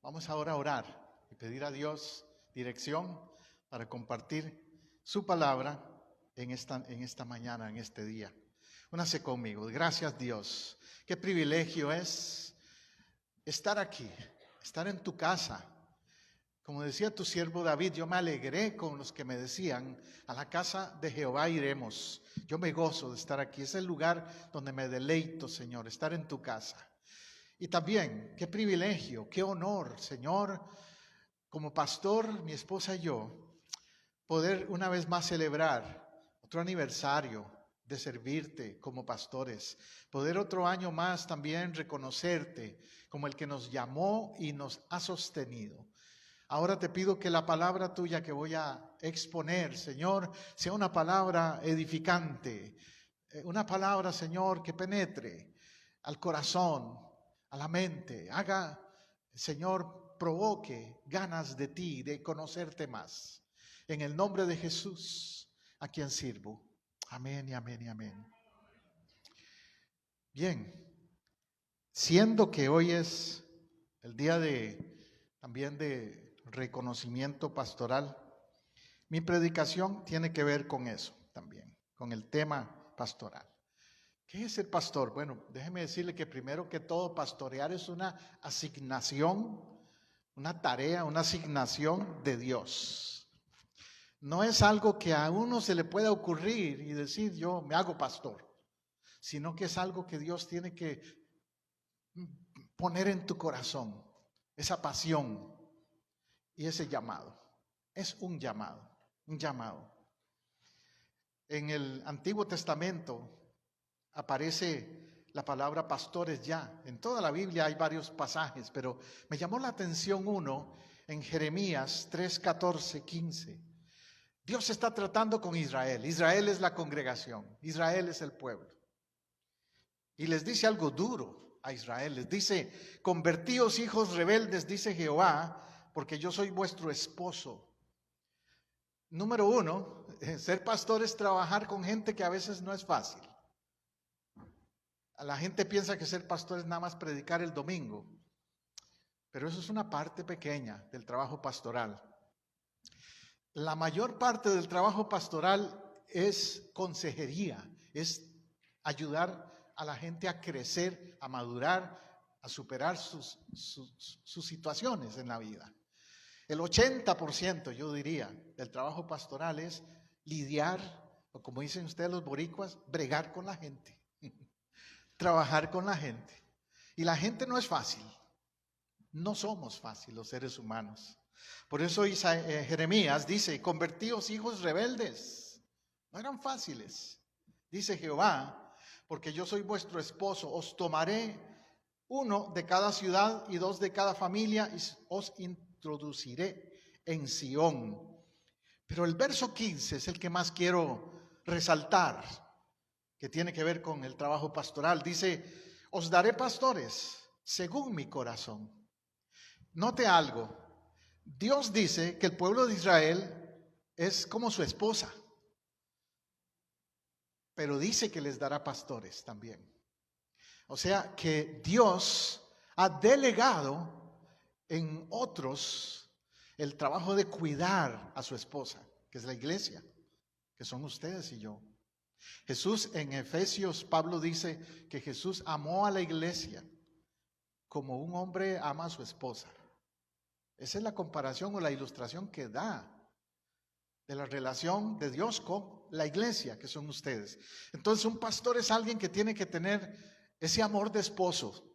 Vamos ahora a orar y pedir a Dios dirección para compartir su palabra en esta mañana, en este día. Únase conmigo. Gracias, Dios. Qué privilegio es estar aquí, estar en tu casa. Como decía tu siervo David, yo me alegré con los que me decían, a la casa de Jehová iremos. Yo me gozo de estar aquí. Es el lugar donde me deleito, Señor, estar en tu casa. Y también, qué privilegio, qué honor, Señor, como pastor, mi esposa y yo, poder una vez más celebrar otro aniversario de servirte como pastores, poder otro año más también reconocerte como el que nos llamó y nos ha sostenido. Ahora te pido que la palabra tuya que voy a exponer, Señor, sea una palabra edificante, una palabra, Señor, que penetre al corazón, a la mente, haga, Señor, provoque ganas de ti, de conocerte más. En el nombre de Jesús, a quien sirvo. Amén y amén y amén. Bien, siendo que hoy es el día también de reconocimiento pastoral, mi predicación tiene que ver con eso también, con el tema pastoral. ¿Qué es el pastor? Bueno, déjeme decirle que primero que todo, pastorear es una asignación, una tarea, una asignación de Dios. No es algo que a uno se le pueda ocurrir y decir yo me hago pastor, sino que es algo que Dios tiene que poner en tu corazón, esa pasión y ese llamado. Es un llamado, un llamado. En el Antiguo Testamento aparece la palabra pastores ya. En toda la Biblia hay varios pasajes, pero me llamó la atención uno en Jeremías 3, 14, 15. Dios está tratando con Israel. Israel es la congregación. Israel es el pueblo. Y les dice algo duro a Israel. Les dice, convertíos hijos rebeldes, dice Jehová, porque yo soy vuestro esposo. Número uno, ser pastor es trabajar con gente que a veces no es fácil. La gente piensa que ser pastor es nada más predicar el domingo, pero eso es una parte pequeña del trabajo pastoral. La mayor parte del trabajo pastoral es consejería, es ayudar a la gente a crecer, a madurar, a superar sus situaciones en la vida. El 80%, yo diría, del trabajo pastoral es lidiar, o como dicen ustedes los boricuas, bregar con la gente. Trabajar con la gente. Y la gente no es fácil. No somos fáciles los seres humanos. Por eso Jeremías dice, convertíos hijos rebeldes. No eran fáciles. Dice Jehová, porque yo soy vuestro esposo, os tomaré uno de cada ciudad y dos de cada familia y os introduciré en Sión. Pero el verso 15 es el que más quiero resaltar, que tiene que ver con el trabajo pastoral. Dice, os daré pastores según mi corazón. Note algo, Dios dice que el pueblo de Israel es como su esposa, pero dice que les dará pastores también. O sea que Dios ha delegado en otros el trabajo de cuidar a su esposa, que es la iglesia, que son ustedes y yo. Jesús en Efesios, Pablo dice que Jesús amó a la iglesia como un hombre ama a su esposa. Esa es la comparación o la ilustración que da de la relación de Dios con la iglesia, que son ustedes. Entonces un pastor es alguien que tiene que tener ese amor de esposo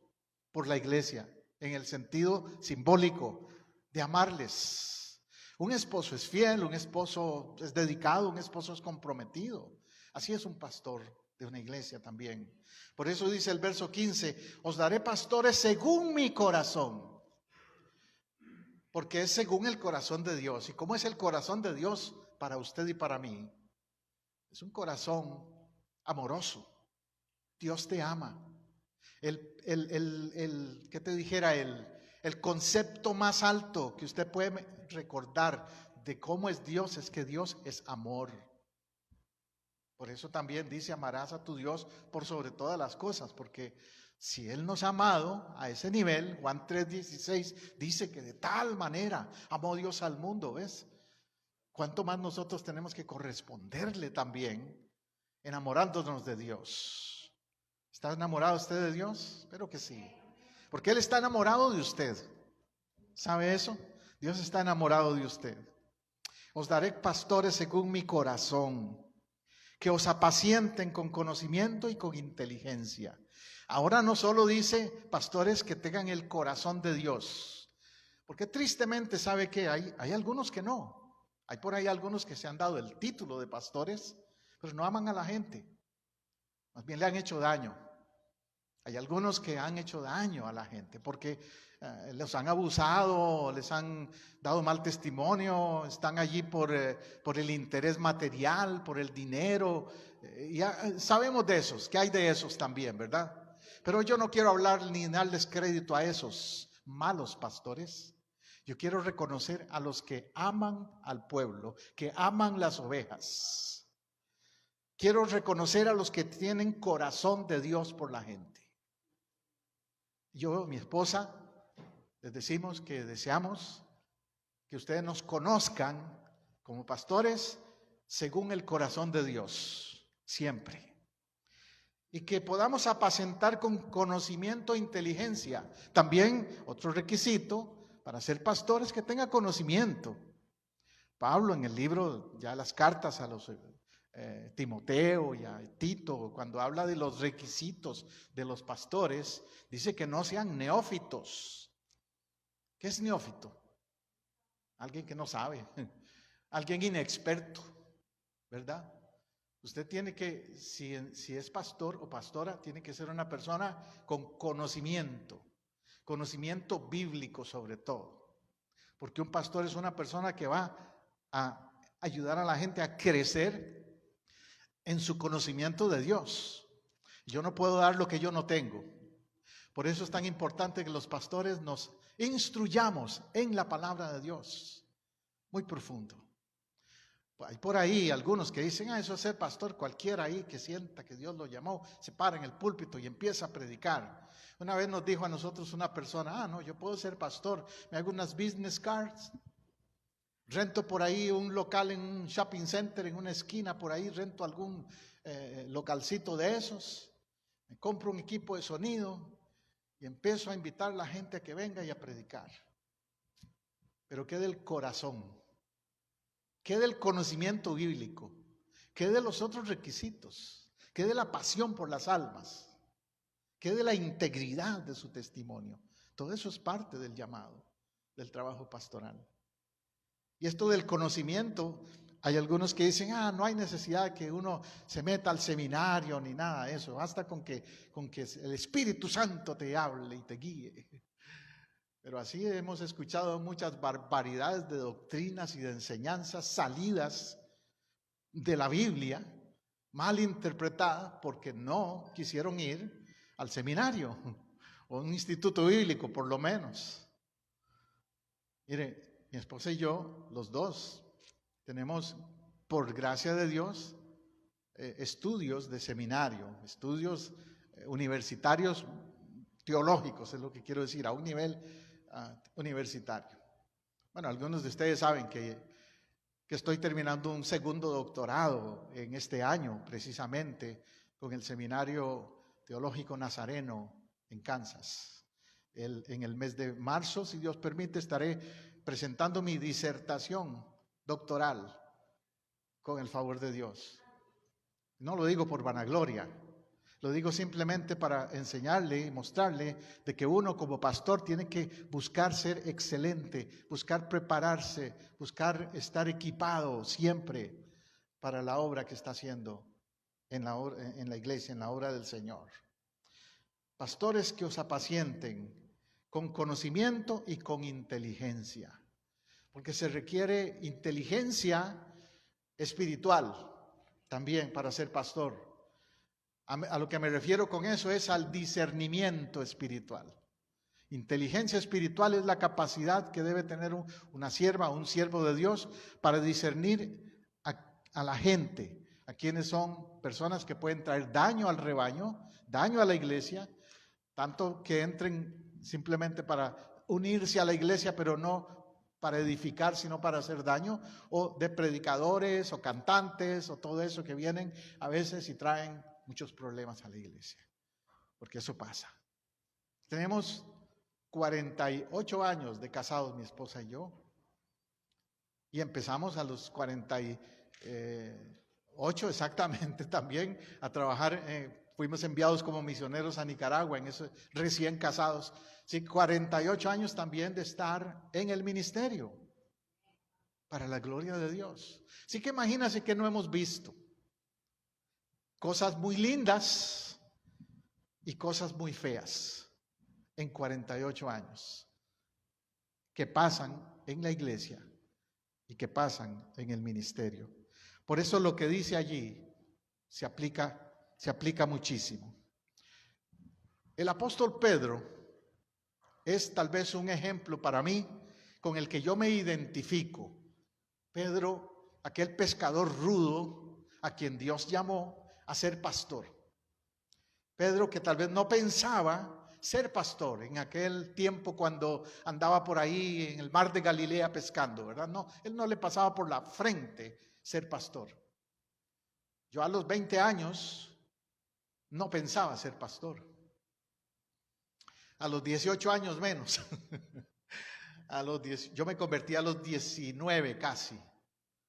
por la iglesia, en el sentido simbólico de amarles. Un esposo es fiel, un esposo es dedicado, un esposo es comprometido. Así es un pastor de una iglesia también. Por eso dice el verso 15, os daré pastores según mi corazón. Porque es según el corazón de Dios. ¿Y cómo es el corazón de Dios para usted y para mí? Es un corazón amoroso. Dios te ama. ¿Qué te dijera? El concepto más alto que usted puede recordar de cómo es Dios es que Dios es amor. Por eso también dice, amarás a tu Dios por sobre todas las cosas, porque Si Él nos ha amado a ese nivel, Juan 3:16 dice que de tal manera amó Dios al mundo, ¿ves? ¿Cuánto más nosotros tenemos que corresponderle también, enamorándonos de Dios? ¿Está enamorado usted de Dios? Espero que sí. Porque Él está enamorado de usted. ¿Sabe eso? Dios está enamorado de usted. Os daré pastores según mi corazón, que os apacienten con conocimiento y con inteligencia. Ahora no solo dice pastores que tengan el corazón de Dios, porque tristemente sabe que hay algunos que no. Hay por ahí algunos que se han dado el título de pastores, pero no aman a la gente. Más bien le han hecho daño. Hay algunos que han hecho daño a la gente porque los han abusado, les han dado mal testimonio, están allí por el interés material, por el dinero. Ya sabemos de esos, que hay de esos también, ¿verdad? Pero yo no quiero hablar ni darles crédito a esos malos pastores. Yo quiero reconocer a los que aman al pueblo, que aman las ovejas. Quiero reconocer a los que tienen corazón de Dios por la gente. Yo, mi esposa, les decimos que deseamos que ustedes nos conozcan como pastores según el corazón de Dios, siempre. Y que podamos apacentar con conocimiento e inteligencia. También otro requisito para ser pastores que tenga conocimiento. Pablo en el libro, ya las cartas a los Timoteo y a Tito, cuando habla de los requisitos de los pastores, dice que no sean neófitos. ¿Qué es neófito? Alguien que no sabe, alguien inexperto, ¿verdad? Usted tiene que, si es pastor o pastora, tiene que ser una persona con conocimiento bíblico sobre todo. Porque un pastor es una persona que va a ayudar a la gente a crecer en su conocimiento de Dios. Yo no puedo dar lo que yo no tengo. Por eso es tan importante que los pastores nos instruyamos en la palabra de Dios. Muy profundo. Hay por ahí algunos que dicen, eso es ser pastor, cualquiera ahí que sienta que Dios lo llamó, se para en el púlpito y empieza a predicar. Una vez nos dijo a nosotros una persona, no, yo puedo ser pastor, me hago unas business cards, rento por ahí un local en un shopping center, en una esquina por ahí, rento algún localcito de esos, me compro un equipo de sonido y empiezo a invitar a la gente a que venga y a predicar. Pero ¿qué del corazón? ¿Qué del conocimiento bíblico? ¿Qué de los otros requisitos? ¿Qué de la pasión por las almas? ¿Qué de la integridad de su testimonio? Todo eso es parte del llamado, del trabajo pastoral. Y esto del conocimiento, hay algunos que dicen, no hay necesidad que uno se meta al seminario ni nada de eso, basta con que el Espíritu Santo te hable y te guíe. Pero así hemos escuchado muchas barbaridades de doctrinas y de enseñanzas salidas de la Biblia, mal interpretadas porque no quisieron ir al seminario o un instituto bíblico por lo menos. Mire, mi esposa y yo, los dos, tenemos, por gracia de Dios, estudios de seminario, estudios universitarios teológicos, es lo que quiero decir, a un nivel universitario. Bueno, algunos de ustedes saben que estoy terminando un segundo doctorado en este año, precisamente, con el Seminario Teológico Nazareno en Kansas. En el mes de marzo, si Dios permite, estaré presentando mi disertación doctoral con el favor de Dios. No lo digo por vanagloria, lo digo simplemente para enseñarle y mostrarle de que uno como pastor tiene que buscar ser excelente, buscar prepararse, buscar estar equipado siempre para la obra que está haciendo en la iglesia, en la obra del Señor. Pastores que os apacienten con conocimiento y con inteligencia, porque se requiere inteligencia espiritual también para ser pastor. A lo que me refiero con eso es al discernimiento espiritual. Inteligencia espiritual es la capacidad que debe tener una sierva o un siervo de Dios para discernir a la gente, a quienes son personas que pueden traer daño al rebaño, daño a la iglesia, tanto que entren simplemente para unirse a la iglesia, pero no para edificar, sino para hacer daño, o de predicadores o cantantes o todo eso que vienen a veces y traen muchos problemas a la iglesia, porque eso pasa. Tenemos 48 años de casados, mi esposa y yo, y empezamos a los 48 exactamente también a trabajar. Fuimos enviados como misioneros a Nicaragua, en eso, recién casados. Sí, 48 años también de estar en el ministerio para la gloria de Dios. Así que imagínense que no hemos visto cosas muy lindas y cosas muy feas en 48 años que pasan en la iglesia y que pasan en el ministerio. Por eso lo que dice allí se aplica muchísimo. El apóstol Pedro es tal vez un ejemplo para mí con el que yo me identifico. Pedro, aquel pescador rudo a quien Dios llamó a ser pastor. Pedro, que tal vez no pensaba ser pastor en aquel tiempo cuando andaba por ahí en el mar de Galilea pescando, ¿verdad? No, él no le pasaba por la frente ser pastor. Yo a los 20 años no pensaba ser pastor. A los 18 años menos. Yo me convertí a los 19 casi.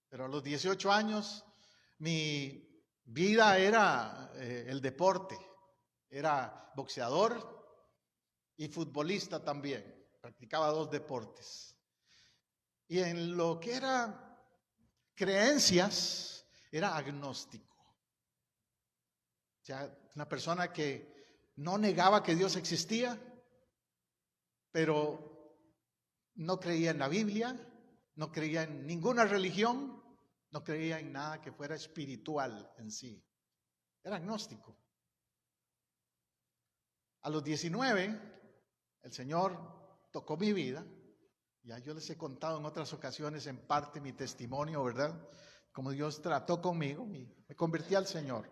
Pero a los 18 años mi vida era el deporte. Era boxeador y futbolista también. Practicaba 2 deportes. Y en lo que era creencias, era agnóstico. O sea, una persona que no negaba que Dios existía, pero no creía en la Biblia, no creía en ninguna religión, no creía en nada que fuera espiritual en sí. Era agnóstico. A los 19, el Señor tocó mi vida. Ya yo les he contado en otras ocasiones en parte mi testimonio, ¿verdad? Como Dios trató conmigo y me convertí al Señor.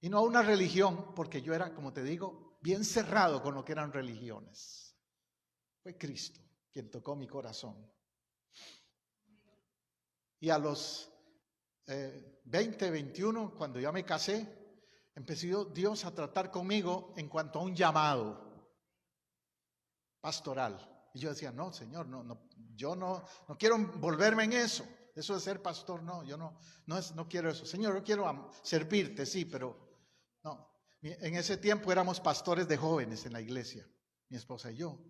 Y no a una religión, porque yo era, como te digo, bien cerrado con lo que eran religiones. Fue Cristo quien tocó mi corazón. Y a los 20, 21, cuando ya me casé, empezó Dios a tratar conmigo en cuanto a un llamado pastoral. Y yo decía, no, Señor, yo no quiero envolverme en eso. Eso de ser pastor, no, yo no quiero eso. Señor, yo quiero servirte, sí, pero no. En ese tiempo éramos pastores de jóvenes en la iglesia, mi esposa y yo.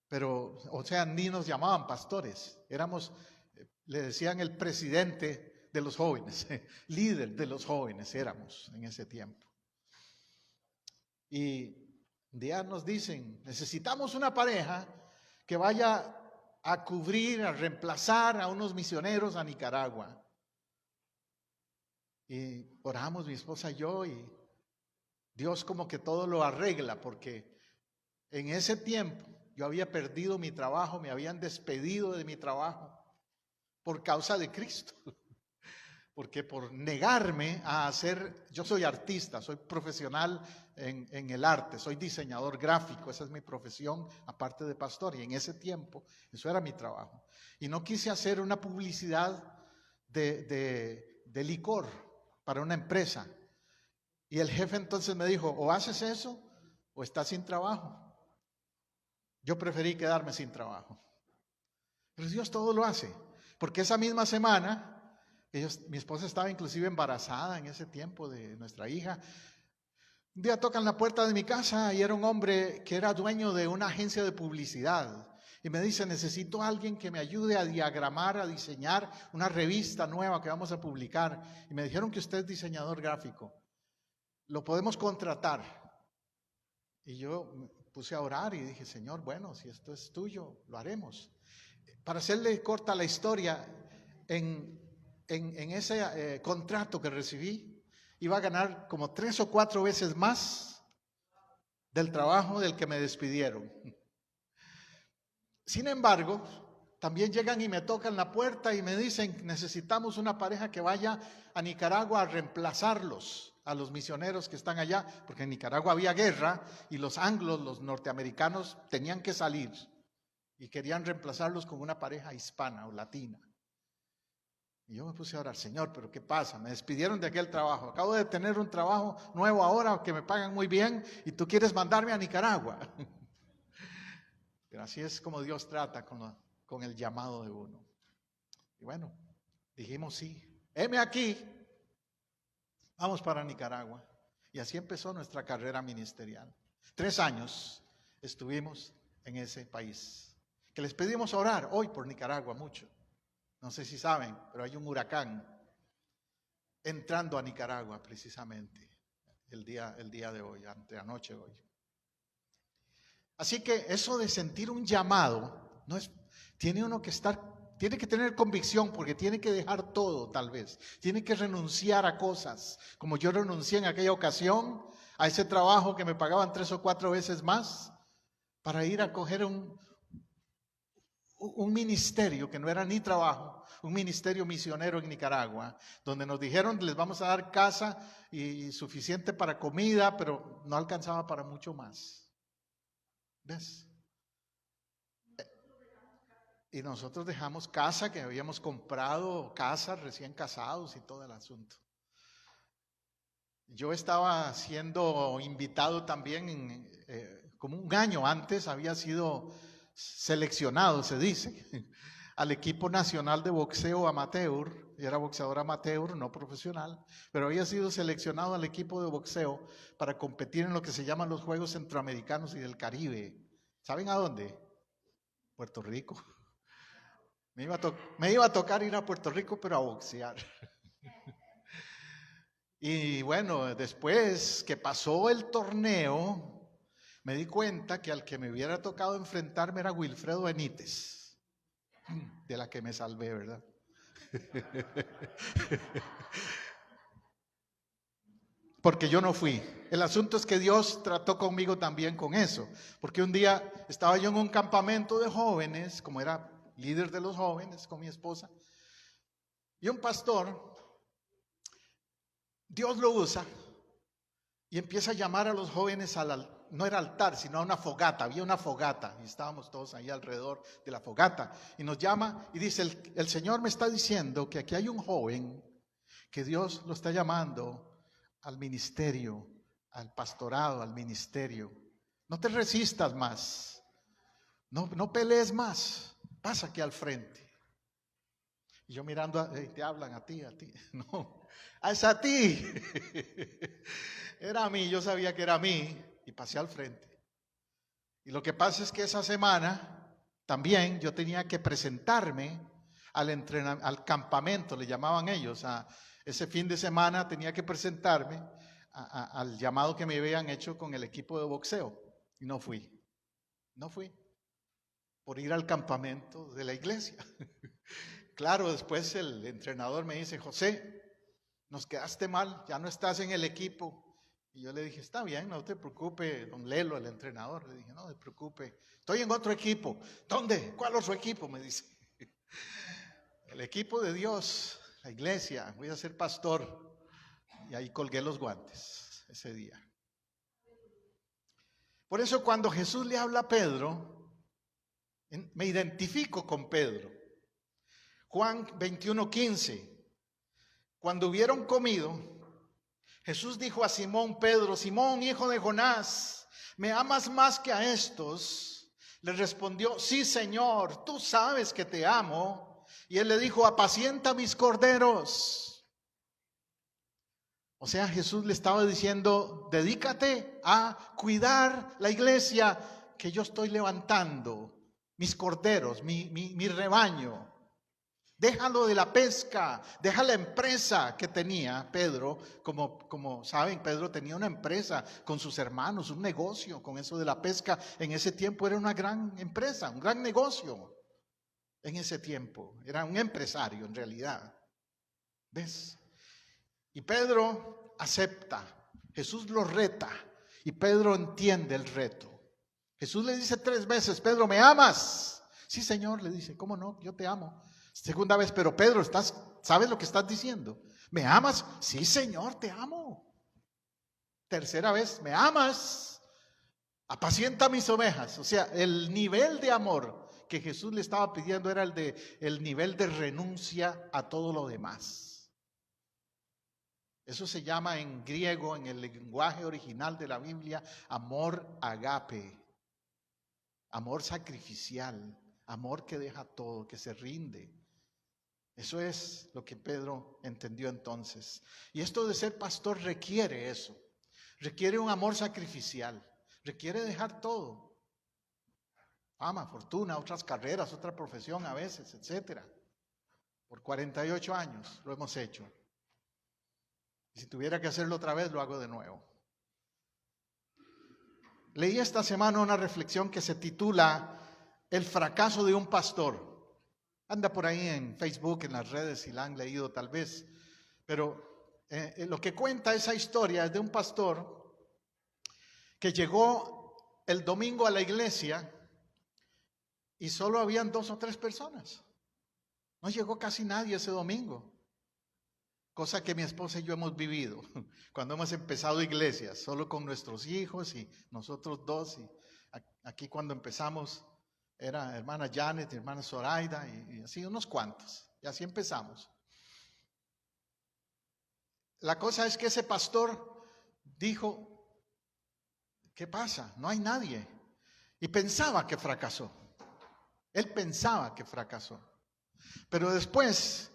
Pero, o sea, ni nos llamaban pastores. Le decían el presidente de los jóvenes, líder de los jóvenes éramos en ese tiempo. Y un día nos dicen, necesitamos una pareja que vaya a cubrir, a reemplazar a unos misioneros a Nicaragua. Y oramos mi esposa y yo, y Dios como que todo lo arregla, porque en ese tiempo yo había perdido mi trabajo, me habían despedido de mi trabajo por causa de Cristo. Porque por negarme a hacer, yo soy artista, soy profesional en el arte, soy diseñador gráfico, esa es mi profesión, aparte de pastor, y en ese tiempo eso era mi trabajo. Y no quise hacer una publicidad de licor para una empresa. Y el jefe entonces me dijo, o haces eso o estás sin trabajo. Yo preferí quedarme sin trabajo. Pero Dios todo lo hace, porque esa misma semana, mi esposa estaba inclusive embarazada en ese tiempo de nuestra hija. Un día tocan la puerta de mi casa y era un hombre que era dueño de una agencia de publicidad. Y me dice, necesito a alguien que me ayude a diagramar, a diseñar una revista nueva que vamos a publicar. Y me dijeron que usted es diseñador gráfico. Lo podemos contratar. Y yo me puse a orar y dije, Señor, bueno, si esto es tuyo, lo haremos. Para hacerle corta la historia, en ese contrato que recibí, iba a ganar como 3 o 4 veces más del trabajo del que me despidieron. Sin embargo, también llegan y me tocan la puerta y me dicen, necesitamos una pareja que vaya a Nicaragua a reemplazarlos. a los misioneros que están allá, porque en Nicaragua había guerra y los anglos, los norteamericanos, tenían que salir y querían reemplazarlos con una pareja hispana o latina. Y yo me puse a orar, Señor, pero ¿qué pasa? Me despidieron de aquel trabajo. Acabo de tener un trabajo nuevo ahora que me pagan muy bien y tú quieres mandarme a Nicaragua. Pero así es como Dios trata con el llamado de uno. Y bueno, dijimos sí. Heme aquí. Vamos para Nicaragua. Y así empezó nuestra carrera ministerial. 3 años estuvimos en ese país. Que les pedimos orar hoy por Nicaragua mucho. No sé si saben, pero hay un huracán entrando a Nicaragua precisamente el día de hoy, anoche hoy. Así que eso de sentir un llamado, tiene que tener convicción porque tiene que dejar todo tal vez. Tiene que renunciar a cosas, como yo renuncié en aquella ocasión a ese trabajo que me pagaban 3 o 4 veces más para ir a coger un ministerio que no era ni trabajo, un ministerio misionero en Nicaragua, donde nos dijeron les vamos a dar casa y suficiente para comida, pero no alcanzaba para mucho más. ¿Ves? Y nosotros dejamos casa, que habíamos comprado casa recién casados y todo el asunto. Yo estaba siendo invitado también, como un año antes había sido seleccionado, se dice, al equipo nacional de boxeo amateur. Yo era boxeador amateur, no profesional, pero había sido seleccionado al equipo de boxeo para competir en lo que se llaman los Juegos Centroamericanos y del Caribe. ¿Saben a dónde? Puerto Rico. Me iba a tocar ir a Puerto Rico, pero a boxear. Y bueno, después que pasó el torneo, me di cuenta que al que me hubiera tocado enfrentarme era Wilfredo Benítez, de la que me salvé, ¿verdad? Porque yo no fui. El asunto es que Dios trató conmigo también con eso, porque un día estaba yo en un campamento de jóvenes, como era líder de los jóvenes con mi esposa, y un pastor, Dios lo usa y empieza a llamar a los jóvenes no era altar, sino a una fogata. Había una fogata y estábamos todos ahí alrededor de la fogata. Y nos llama y dice, el Señor me está diciendo que aquí hay un joven que Dios lo está llamando al ministerio, al pastorado, al ministerio. No te resistas más, no pelees más, pasa aquí al frente. Y yo mirando, te hablan a ti, no, es a ti. Era a mí, yo sabía que era a mí y pasé al frente. Y lo que pasa es que esa semana también yo tenía que presentarme al campamento, le llamaban ellos, a ese fin de semana tenía que presentarme al llamado que me habían hecho con el equipo de boxeo. Y no fui por ir al campamento de la iglesia. Claro, después el entrenador me dice, José, nos quedaste mal, ya no estás en el equipo. Y yo le dije, está bien, no te preocupes, don Lelo, el entrenador. Le dije, no te preocupes, estoy en otro equipo. ¿Dónde? ¿Cuál otro equipo? Me dice. El equipo de Dios, la iglesia, voy a ser pastor. Y ahí colgué los guantes ese día. Por eso cuando Jesús le habla a Pedro, me identifico con Pedro. Juan 21:15. Cuando hubieron comido, Jesús dijo a Simón Pedro, Simón, hijo de Jonás, ¿me amas más que a estos? Le respondió, sí, Señor, tú sabes que te amo. Y él le dijo, apacienta mis corderos. O sea, Jesús le estaba diciendo, dedícate a cuidar la iglesia que yo estoy levantando, mis corderos, mi rebaño. Déjalo de la pesca, deja la empresa que tenía Pedro, como saben, Pedro tenía una empresa con sus hermanos, un negocio con eso de la pesca. En ese tiempo era una gran empresa, un gran negocio. En ese tiempo era un empresario en realidad. ¿Ves? Y Pedro acepta, Jesús lo reta y Pedro entiende el reto. Jesús le dice 3 veces, Pedro, ¿me amas? Sí, Señor, le dice, ¿cómo no? Yo te amo. Segunda vez, pero Pedro, ¿sabes lo que estás diciendo? ¿Me amas? Sí, Señor, te amo. tercera vez, ¿me amas? Apacienta mis ovejas. O sea, el nivel de amor que Jesús le estaba pidiendo era el nivel de renuncia a todo lo demás. Eso se llama en griego, en el lenguaje original de la Biblia, amor agape, amor sacrificial, amor que deja todo, que se rinde. Eso es lo que Pedro entendió entonces. Y esto de ser pastor requiere eso, requiere un amor sacrificial, requiere dejar todo. Fama, fortuna, otras carreras, otra profesión a veces, etcétera. Por 48 años lo hemos hecho. Y si tuviera que hacerlo otra vez, lo hago de nuevo. Leí esta semana una reflexión que se titula El fracaso de un pastor. Anda por ahí en Facebook, en las redes, si la han leído tal vez. Pero lo que cuenta esa historia es de un pastor que llegó el domingo a la iglesia y solo habían 2 o 3 personas. No llegó casi nadie ese domingo. Cosa que mi esposa y yo hemos vivido cuando hemos empezado iglesias, solo con nuestros hijos y nosotros 2. Y aquí cuando empezamos era hermana Janet, hermana Zoraida y así unos cuantos. Y así empezamos. La cosa es que ese pastor dijo, ¿qué pasa? No hay nadie. Y pensaba que fracasó. Él pensaba que fracasó. Pero después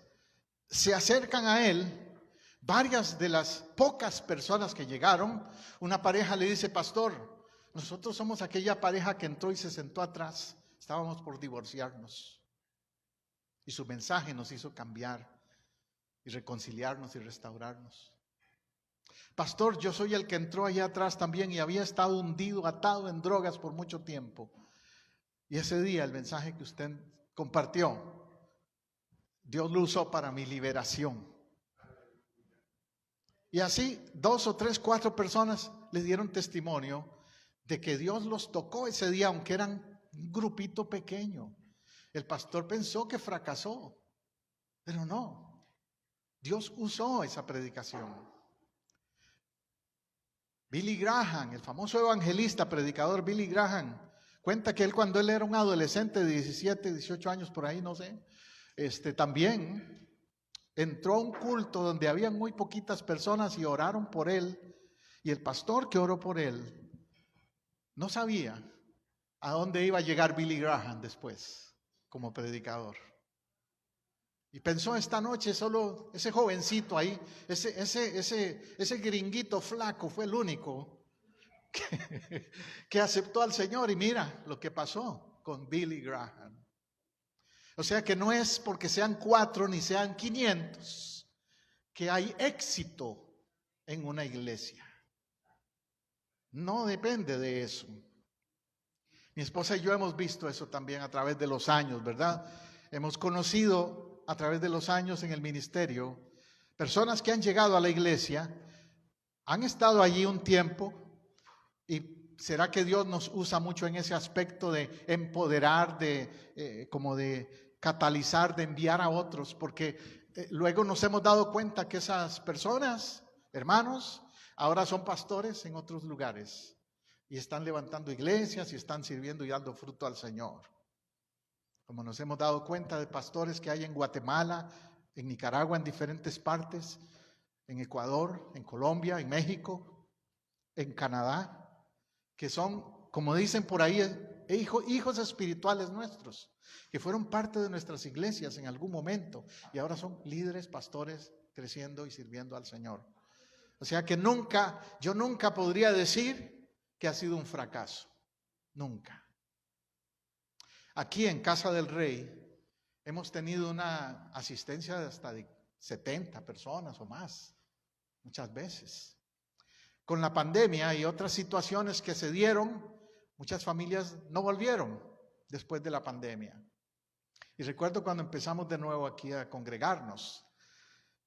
se acercan a él varias de las pocas personas que llegaron. Una pareja le dice, pastor, nosotros somos aquella pareja que entró y se sentó atrás. Estábamos por divorciarnos. Y su mensaje nos hizo cambiar y reconciliarnos y restaurarnos. Pastor, yo soy el que entró allá atrás también y había estado hundido, atado en drogas por mucho tiempo. Y ese día el mensaje que usted compartió, Dios lo usó para mi liberación. Y así 2 o 3, 4 personas le dieron testimonio de que Dios los tocó ese día, aunque eran un grupito pequeño. El pastor pensó que fracasó, pero no. Dios usó esa predicación. Billy Graham, el famoso evangelista, predicador Billy Graham, cuenta que él cuando él era un adolescente de 17, 18 años por ahí, no sé, también entró a un culto donde había muy poquitas personas y oraron por él. Y el pastor que oró por él no sabía a dónde iba a llegar Billy Graham después como predicador. Y pensó esta noche solo ese jovencito ahí, ese gringuito flaco fue el único que aceptó al Señor. Y mira lo que pasó con Billy Graham. O sea que no es porque sean 4 ni sean 500 que hay éxito en una iglesia. No depende de eso. Mi esposa y yo hemos visto eso también a través de los años, ¿verdad? Hemos conocido a través de los años en el ministerio personas que han llegado a la iglesia, han estado allí un tiempo y será que Dios nos usa mucho en ese aspecto de empoderar, como de catalizar, de enviar a otros, porque luego nos hemos dado cuenta que esas personas, hermanos, ahora son pastores en otros lugares y están levantando iglesias y están sirviendo y dando fruto al Señor. Como nos hemos dado cuenta de pastores que hay en Guatemala, en Nicaragua, en diferentes partes, en Ecuador, en Colombia, en México, en Canadá, que son, como dicen por ahí, hijos espirituales nuestros, que fueron parte de nuestras iglesias en algún momento y ahora son líderes, pastores, creciendo y sirviendo al Señor. O sea que yo nunca podría decir que ha sido un fracaso, nunca. Aquí en Casa del Rey hemos tenido una asistencia de hasta de 70 personas o más, muchas veces. Con la pandemia y otras situaciones que se dieron, muchas familias no volvieron después de la pandemia. Y recuerdo cuando empezamos de nuevo aquí a congregarnos,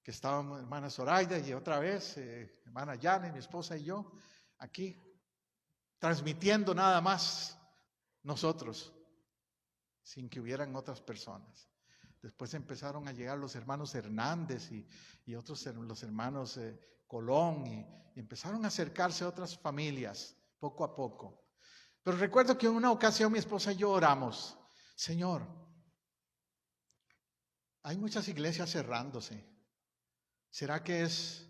que estábamos hermana Zoraida y otra vez hermana Janet, mi esposa y yo, aquí transmitiendo nada más nosotros, sin que hubieran otras personas. Después empezaron a llegar los hermanos Hernández y otros, los hermanos Colón, y empezaron a acercarse a otras familias poco a poco. Pero recuerdo que en una ocasión mi esposa y yo oramos: Señor, hay muchas iglesias cerrándose. ¿Será que es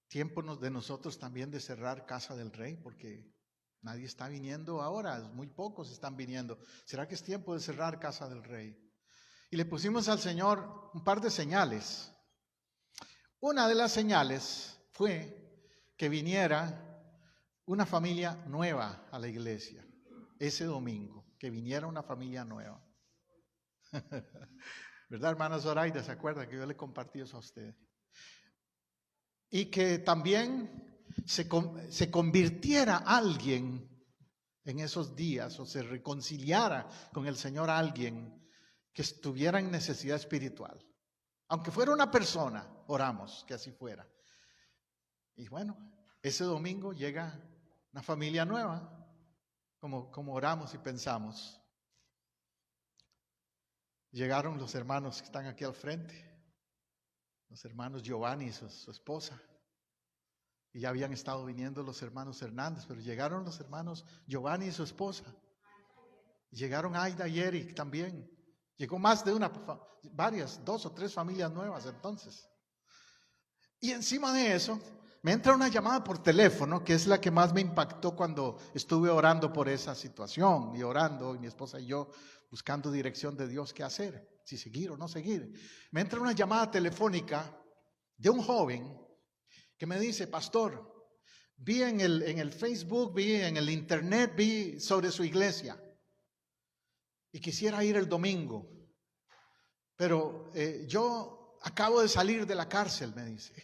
tiempo de nosotros también de cerrar Casa del Rey? Porque nadie está viniendo ahora, muy pocos están viniendo. ¿Será que es tiempo de cerrar Casa del Rey? Y le pusimos al Señor un par de señales. Una de las señales fue que viniera una familia nueva a la iglesia ese domingo, que viniera una familia nueva. ¿Verdad, hermana Zoraida? ¿Se acuerda que yo le compartí eso a usted? Y que también se convirtiera alguien en esos días, o se reconciliara con el Señor alguien que estuviera en necesidad espiritual. Aunque fuera una persona, oramos que así fuera. Y bueno, ese domingo llega una familia nueva, como oramos y pensamos. Llegaron los hermanos que están aquí al frente, los hermanos Giovanni y su esposa. Y ya habían estado viniendo los hermanos Hernández, pero llegaron los hermanos Giovanni y su esposa. Llegaron Aida y Eric también. Llegó más de varias, 2 o 3 familias nuevas entonces. Y encima de eso, me entra una llamada por teléfono, que es la que más me impactó cuando estuve orando por esa situación, y orando, y mi esposa y yo, buscando dirección de Dios, qué hacer, si seguir o no seguir. Me entra una llamada telefónica de un joven que me dice: pastor, vi en el Facebook, vi en el internet, vi sobre su iglesia y quisiera ir el domingo, pero yo acabo de salir de la cárcel, me dice.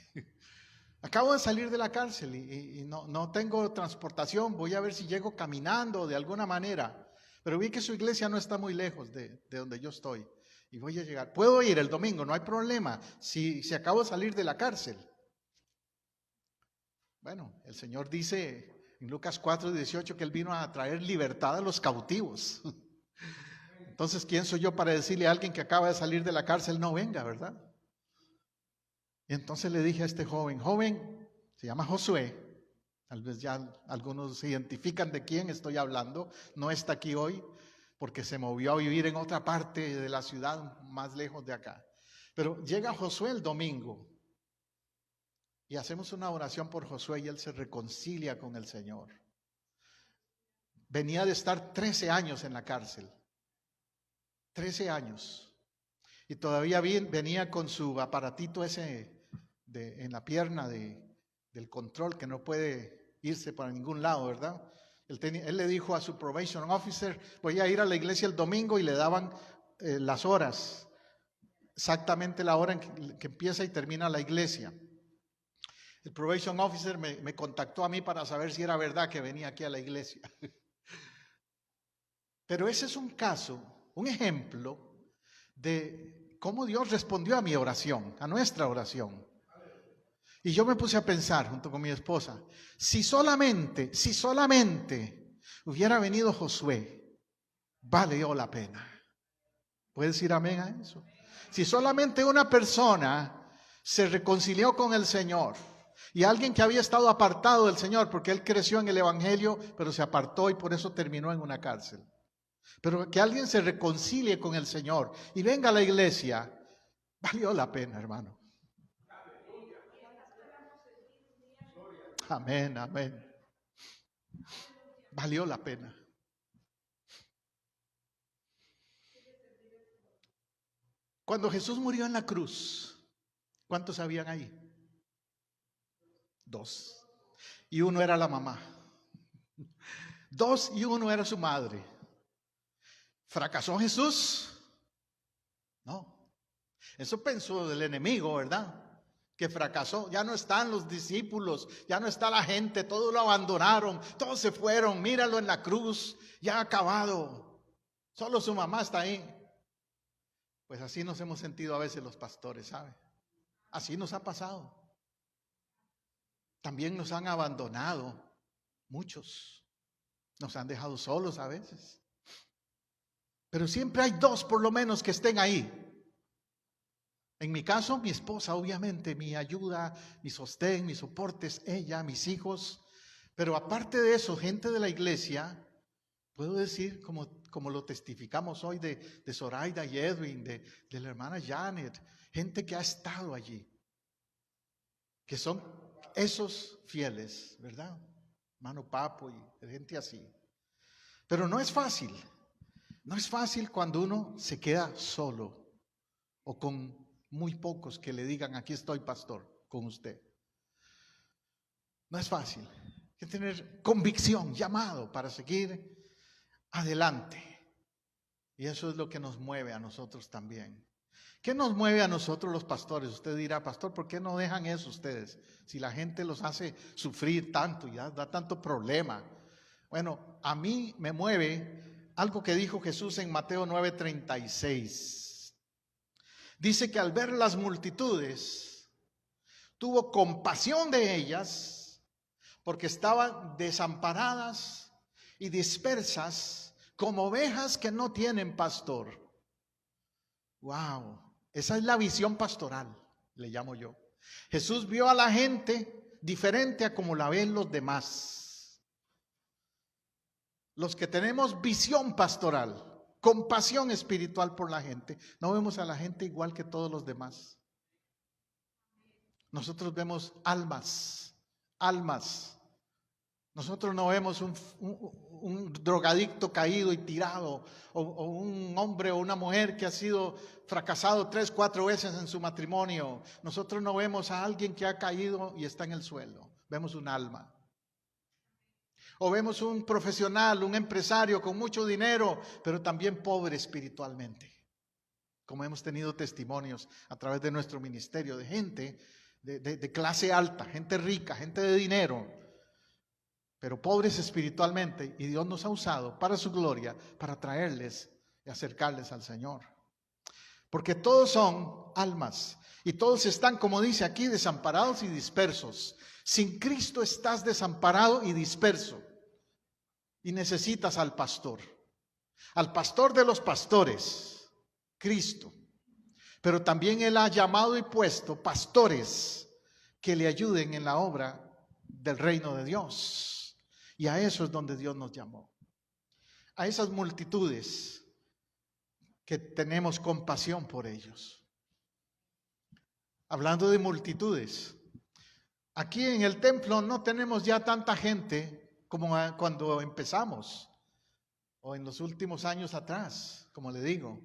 Acabo de salir de la cárcel y no tengo transportación, voy a ver si llego caminando de alguna manera, pero vi que su iglesia no está muy lejos de donde yo estoy y voy a llegar. Puedo ir el domingo, no hay problema, si acabo de salir de la cárcel. Bueno, el Señor dice en Lucas 4:18 que Él vino a traer libertad a los cautivos. Entonces, ¿quién soy yo para decirle a alguien que acaba de salir de la cárcel no venga, verdad? Y entonces le dije a este joven, se llama Josué, tal vez ya algunos se identifican de quién estoy hablando, no está aquí hoy porque se movió a vivir en otra parte de la ciudad más lejos de acá. Pero llega Josué el domingo y hacemos una oración por Josué y él se reconcilia con el Señor. Venía de estar 13 años en la cárcel, 13 años, y todavía venía con su aparatito ese en la pierna del control, que no puede irse para ningún lado, ¿verdad? Él le dijo a su probation officer: voy a ir a la iglesia el domingo, y le daban las horas, exactamente la hora en que empieza y termina la iglesia. El probation officer me contactó a mí para saber si era verdad que venía aquí a la iglesia. Pero ese es un caso, un ejemplo de cómo Dios respondió a mi oración, a nuestra oración. Y yo me puse a pensar junto con mi esposa, si solamente hubiera venido Josué, valió la pena. ¿Puedes decir amén a eso? Si solamente una persona se reconcilió con el Señor, y alguien que había estado apartado del Señor, porque él creció en el Evangelio, pero se apartó y por eso terminó en una cárcel. Pero que alguien se reconcilie con el Señor y venga a la iglesia, valió la pena, hermano. Amén, amén. Valió la pena. Cuando Jesús murió en la cruz, ¿cuántos habían ahí? 2. Y uno era la mamá. 2 y uno era su madre. ¿Fracasó Jesús? No. Eso pensó del enemigo, ¿verdad? Que fracasó. Ya no están los discípulos, ya no está la gente, todos lo abandonaron, todos se fueron, míralo en la cruz, ya ha acabado. Solo su mamá está ahí. Pues así nos hemos sentido a veces los pastores, ¿sabe? Así nos ha pasado. También nos han abandonado muchos. Nos han dejado solos a veces. Pero siempre hay 2 por lo menos que estén ahí. En mi caso, mi esposa, obviamente, mi ayuda, mi sostén, mi soporte es ella, mis hijos. Pero aparte de eso, gente de la iglesia, puedo decir, como lo testificamos hoy de Zoraida y Edwin, de la hermana Janet, gente que ha estado allí, que son esos fieles, ¿verdad? Hermano Papo y gente así. Pero no es fácil. No es fácil cuando uno se queda solo o con muy pocos que le digan, aquí estoy, pastor, con usted. No es fácil. Hay que tener convicción, llamado para seguir adelante. Y eso es lo que nos mueve a nosotros también. ¿Qué nos mueve a nosotros los pastores? Usted dirá, pastor, ¿por qué no dejan eso ustedes? Si la gente los hace sufrir tanto y da tanto problema. Bueno, a mí me mueve algo que dijo Jesús en Mateo 9:36. Dice que al ver las multitudes, tuvo compasión de ellas, porque estaban desamparadas y dispersas como ovejas que no tienen pastor. Wow, esa es la visión pastoral, le llamo yo. Jesús vio a la gente diferente a como la ven los demás. Los que tenemos visión pastoral, compasión espiritual por la gente, no vemos a la gente igual que todos los demás. Nosotros vemos almas. Nosotros no vemos un drogadicto caído y tirado, o un hombre o una mujer que ha sido fracasado 3, 4 veces en su matrimonio. Nosotros no vemos a alguien que ha caído y está en el suelo. Vemos un alma. O vemos un profesional, un empresario con mucho dinero, pero también pobre espiritualmente. Como hemos tenido testimonios a través de nuestro ministerio de gente de clase alta, gente rica, gente de dinero, pero pobres espiritualmente, y Dios nos ha usado para su gloria, para traerles y acercarles al Señor. Porque todos son almas, y todos están, como dice aquí, desamparados y dispersos. Sin Cristo estás desamparado y disperso, y necesitas al pastor de los pastores, Cristo. Pero también Él ha llamado y puesto pastores que le ayuden en la obra del reino de Dios. Y a eso es donde Dios nos llamó. A esas multitudes que tenemos compasión por ellos. Hablando de multitudes, aquí en el templo no tenemos ya tanta gente como cuando empezamos, o en los últimos años atrás, como le digo.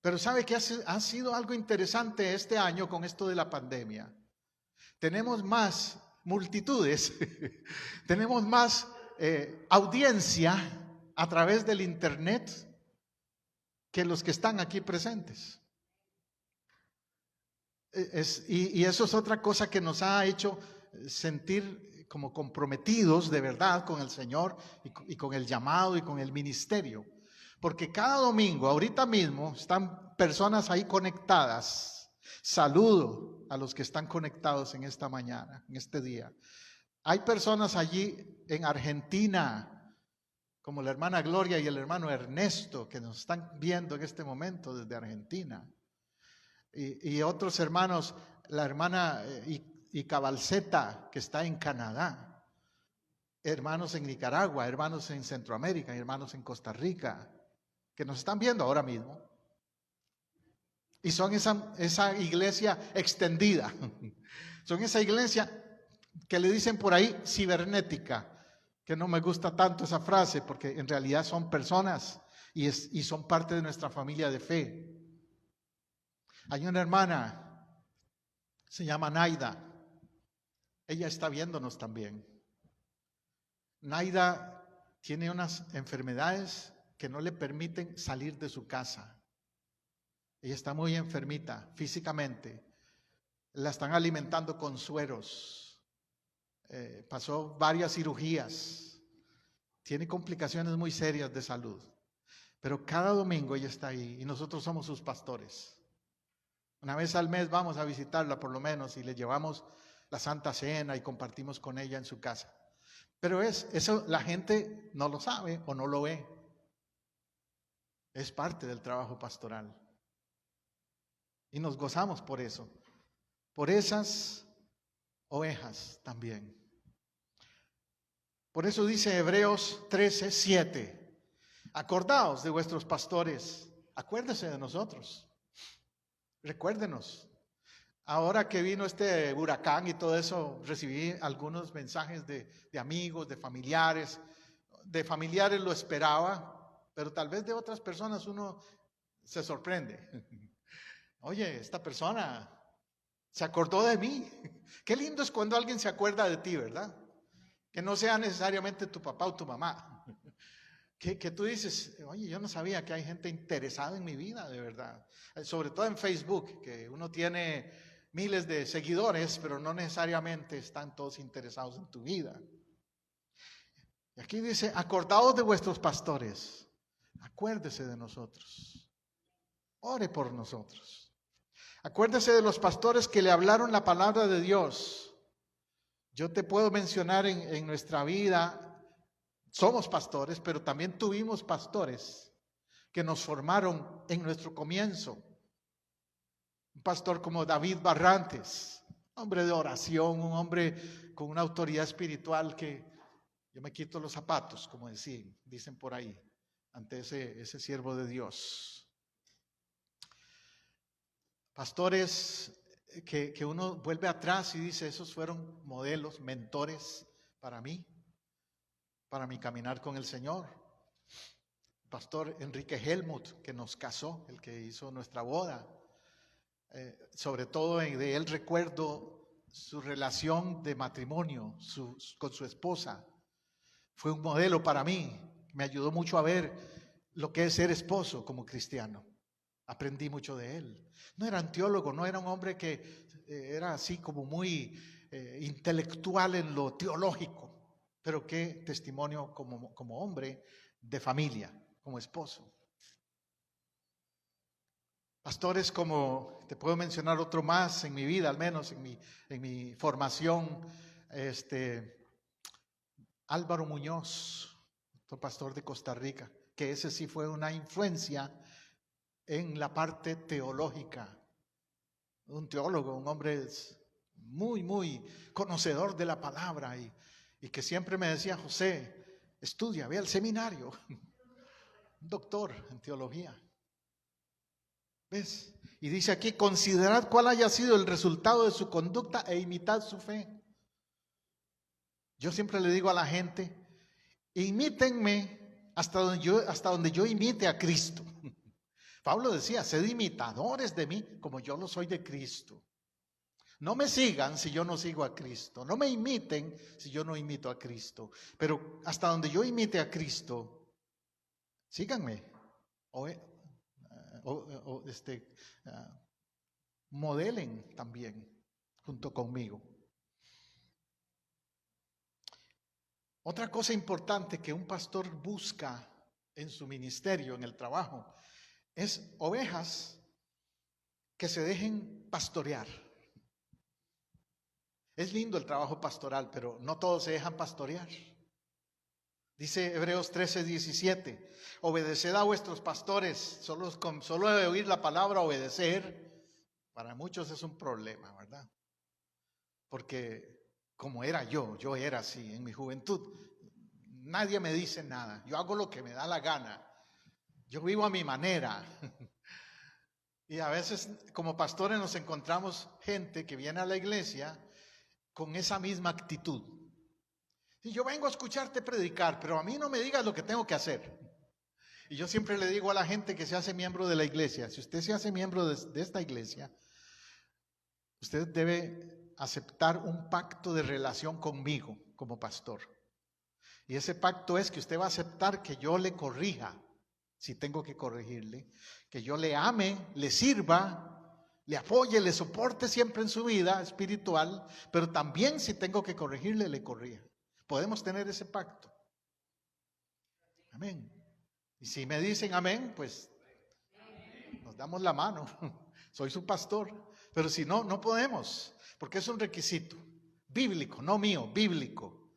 Pero ¿sabe qué ha sido algo interesante este año con esto de la pandemia? Tenemos más multitudes, tenemos más audiencia a través del internet que los que están aquí presentes. Y eso es otra cosa que nos ha hecho sentir como comprometidos de verdad con el Señor y con el llamado y con el ministerio. Porque cada domingo, ahorita mismo, están personas ahí conectadas. Saludo a los que están conectados en esta mañana, en este día. Hay personas allí en Argentina, como la hermana Gloria y el hermano Ernesto, que nos están viendo en este momento desde Argentina. Y otros hermanos, la hermana Icabalceta, que está en Canadá. Hermanos en Nicaragua, hermanos en Centroamérica, hermanos en Costa Rica, que nos están viendo ahora mismo. Y son esa iglesia extendida. Son esa iglesia que le dicen por ahí cibernética, que no me gusta tanto esa frase porque en realidad son personas y son parte de nuestra familia de fe. Hay una hermana, se llama Naida. Ella está viéndonos también. Naida tiene unas enfermedades que no le permiten salir de su casa. Ella está muy enfermita físicamente. La están alimentando con sueros. Pasó varias cirugías. Tiene complicaciones muy serias de salud. Pero cada domingo ella está ahí y nosotros somos sus pastores. Una vez al mes vamos a visitarla por lo menos y le llevamos la Santa Cena y compartimos con ella en su casa. Pero eso la gente no lo sabe o no lo ve. Es parte del trabajo pastoral. Y nos gozamos por eso, por esas ovejas también. Por eso dice Hebreos 13:7, acordaos de vuestros pastores, acuérdese de nosotros, recuérdenos. Ahora que vino este huracán y todo eso, recibí algunos mensajes de amigos, de familiares. De familiares lo esperaba, pero tal vez de otras personas uno se sorprende. Oye, esta persona se acordó de mí. Qué lindo es cuando alguien se acuerda de ti, ¿verdad? Que no sea necesariamente tu papá o tu mamá. Que tú dices, oye, yo no sabía que hay gente interesada en mi vida, de verdad. Sobre todo en Facebook, que uno tiene miles de seguidores, pero no necesariamente están todos interesados en tu vida. Y aquí dice, acordaos de vuestros pastores, acuérdese de nosotros, ore por nosotros. Acuérdese de los pastores que le hablaron la palabra de Dios. Yo te puedo mencionar en nuestra vida, somos pastores, pero también tuvimos pastores que nos formaron en nuestro comienzo. Un pastor como David Barrantes, hombre de oración, un hombre con una autoridad espiritual que yo me quito los zapatos, como dicen por ahí, ante ese siervo de Dios. Pastores que uno vuelve atrás y dice, esos fueron modelos, mentores para mí, para mi caminar con el Señor. Pastor Enrique Helmut, que nos casó, el que hizo nuestra boda. Sobre todo de él recuerdo su relación de matrimonio con su esposa. Fue un modelo para mí, me ayudó mucho a ver lo que es ser esposo como cristiano. Aprendí mucho de él. No era un teólogo, no era un hombre que era así como muy intelectual en lo teológico, pero qué testimonio como hombre de familia, como esposo. Pastores como, te puedo mencionar otro más en mi vida, al menos en mi formación, Álvaro Muñoz, otro pastor de Costa Rica, que ese sí fue una influencia en la parte teológica. Un teólogo, un hombre muy, muy conocedor de la palabra y que siempre me decía, José, estudia, ve al seminario. Un doctor en teología. ¿Ves? Y dice aquí, considerad cuál haya sido el resultado de su conducta e imitad su fe. Yo siempre le digo a la gente, imítenme hasta donde yo imite a Cristo. Pablo decía, sed imitadores de mí como yo lo soy de Cristo. No me sigan si yo no sigo a Cristo. No me imiten si yo no imito a Cristo. Pero hasta donde yo imite a Cristo, síganme. Modelen también junto conmigo. Otra cosa importante que un pastor busca en su ministerio, en el trabajo, es ovejas que se dejen pastorear. Es lindo el trabajo pastoral, pero no todos se dejan pastorear. Dice Hebreos 13:17, obedeced a vuestros pastores, solo de oír la palabra obedecer, para muchos es un problema, ¿verdad? Porque como yo era así en mi juventud, nadie me dice nada, yo hago lo que me da la gana, yo vivo a mi manera. Y a veces como pastores nos encontramos gente que viene a la iglesia con esa misma actitud. Y yo vengo a escucharte predicar, pero a mí no me digas lo que tengo que hacer. Y yo siempre le digo a la gente que se hace miembro de la iglesia, si usted se hace miembro de esta iglesia, usted debe aceptar un pacto de relación conmigo como pastor. Y ese pacto es que usted va a aceptar que yo le corrija, si tengo que corregirle, que yo le ame, le sirva, le apoye, le soporte siempre en su vida espiritual, pero también si tengo que corregirle, le corrija. Podemos tener ese pacto. Amén. Y si me dicen amén, pues nos damos la mano. Soy su pastor. Pero si no, no podemos, porque es un requisito bíblico, no mío, bíblico.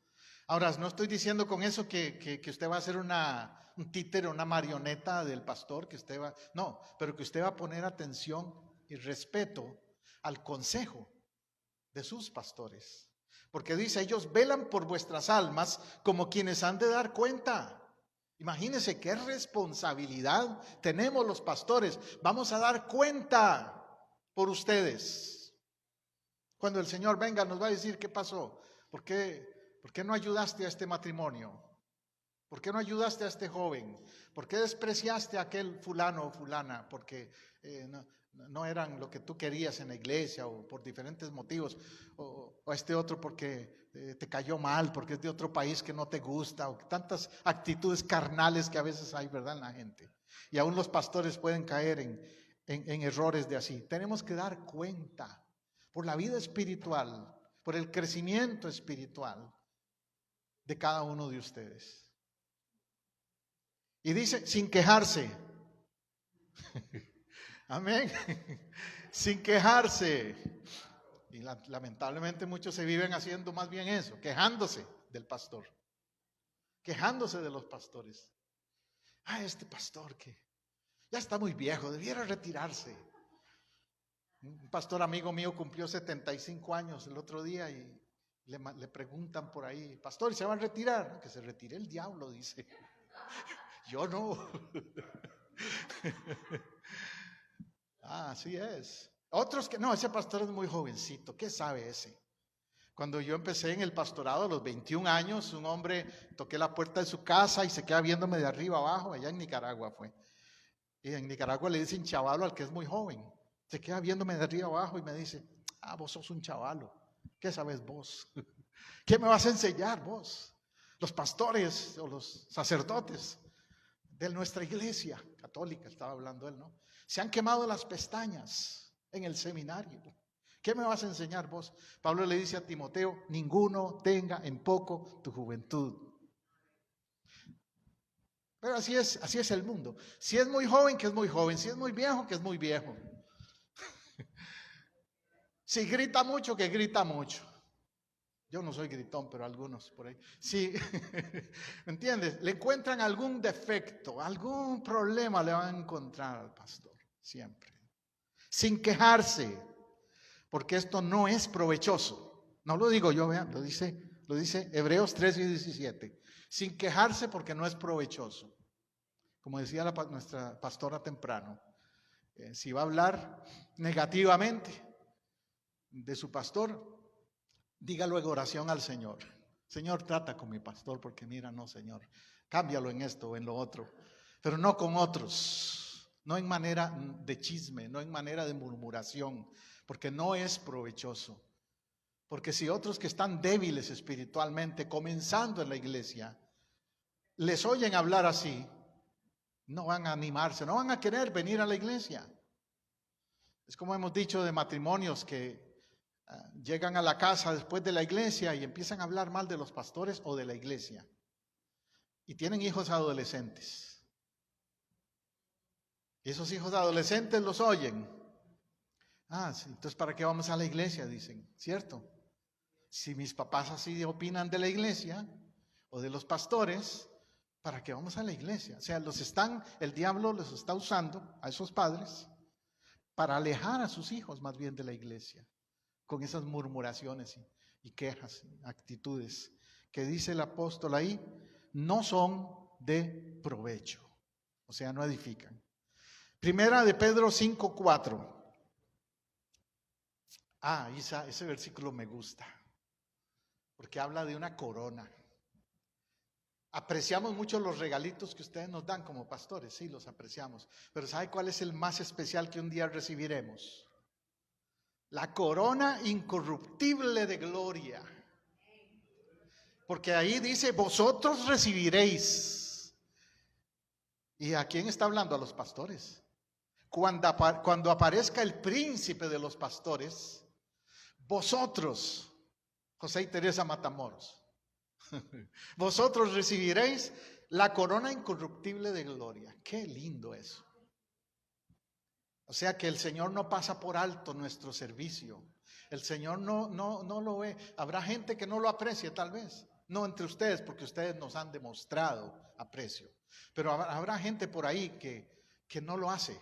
Ahora, no estoy diciendo con eso que usted va a ser un títere, una marioneta del pastor, no, pero que usted va a poner atención y respeto al consejo de sus pastores. Porque dice, ellos velan por vuestras almas como quienes han de dar cuenta. Imagínense qué responsabilidad tenemos los pastores. Vamos a dar cuenta por ustedes. Cuando el Señor venga nos va a decir, ¿qué pasó? ¿Por qué no ayudaste a este matrimonio? ¿Por qué no ayudaste a este joven? ¿Por qué despreciaste a aquel fulano o fulana? Porque no eran lo que tú querías en la iglesia o por diferentes motivos. O a este otro porque te cayó mal, porque es de otro país que no te gusta. O tantas actitudes carnales que a veces hay, ¿verdad?, en la gente. Y aún los pastores pueden caer en errores de así. Tenemos que dar cuenta por la vida espiritual, por el crecimiento espiritual de cada uno de ustedes. Y dice, sin quejarse. Amén. Sin quejarse. Y lamentablemente muchos se viven haciendo más bien eso, quejándose del pastor. Quejándose de los pastores. Este pastor que ya está muy viejo, debiera retirarse. Un pastor amigo mío cumplió 75 años el otro día y le preguntan por ahí, pastor, ¿y se va a retirar? Que se retire el diablo, dice. Yo no. Así es. Otros que, no, ese pastor es muy jovencito, ¿qué sabe ese? Cuando yo empecé en el pastorado a los 21 años, un hombre, toqué la puerta de su casa y se queda viéndome de arriba abajo, allá en Nicaragua fue. Y en Nicaragua le dicen chavalo al que es muy joven. Se queda viéndome de arriba abajo y me dice, vos sos un chavalo, ¿qué sabes vos? ¿Qué me vas a enseñar vos? Los pastores o los sacerdotes de nuestra iglesia católica, estaba hablando él, ¿no? Se han quemado las pestañas en el seminario. ¿Qué me vas a enseñar vos? Pablo le dice a Timoteo, ninguno tenga en poco tu juventud. Pero así es el mundo. Si es muy joven, que es muy joven. Si es muy viejo, que es muy viejo. Si grita mucho, que grita mucho. Yo no soy gritón, pero algunos por ahí. Sí, ¿me entiendes? Le encuentran algún defecto, algún problema le van a encontrar al pastor, siempre. Sin quejarse, porque esto no es provechoso. No lo digo yo, vean, lo dice Hebreos 3:17. Sin quejarse porque no es provechoso. Como decía nuestra pastora temprano, si va a hablar negativamente de su pastor, dígalo en oración al Señor. Señor, trata con mi pastor porque mira, no, Señor, cámbialo en esto o en lo otro, pero no con otros, no en manera de chisme, no en manera de murmuración, porque no es provechoso. Porque si otros que están débiles espiritualmente, comenzando en la iglesia, les oyen hablar así, no van a animarse, no van a querer venir a la iglesia. Es como hemos dicho de matrimonios que llegan a la casa después de la iglesia y empiezan a hablar mal de los pastores o de la iglesia. Y tienen hijos adolescentes. Y esos hijos adolescentes los oyen. Sí, entonces ¿para qué vamos a la iglesia? Dicen, ¿cierto? Si mis papás así opinan de la iglesia o de los pastores, ¿para qué vamos a la iglesia? O sea, el diablo los está usando a esos padres para alejar a sus hijos más bien de la iglesia, con esas murmuraciones y quejas, actitudes que dice el apóstol ahí, no son de provecho, o sea, no edifican. Primera de Pedro 5:4. Ese versículo me gusta, porque habla de una corona. Apreciamos mucho los regalitos que ustedes nos dan como pastores, sí, los apreciamos, pero ¿sabe cuál es el más especial que un día recibiremos? La corona incorruptible de gloria. Porque ahí dice, vosotros recibiréis. ¿Y a quién está hablando? A los pastores. Cuando aparezca el príncipe de los pastores, vosotros, José y Teresa Matamoros, vosotros recibiréis la corona incorruptible de gloria. Qué lindo eso. O sea que el Señor no pasa por alto nuestro servicio. El Señor no lo ve. Habrá gente que no lo aprecie tal vez. No entre ustedes, porque ustedes nos han demostrado aprecio. Pero habrá gente por ahí que no lo hace.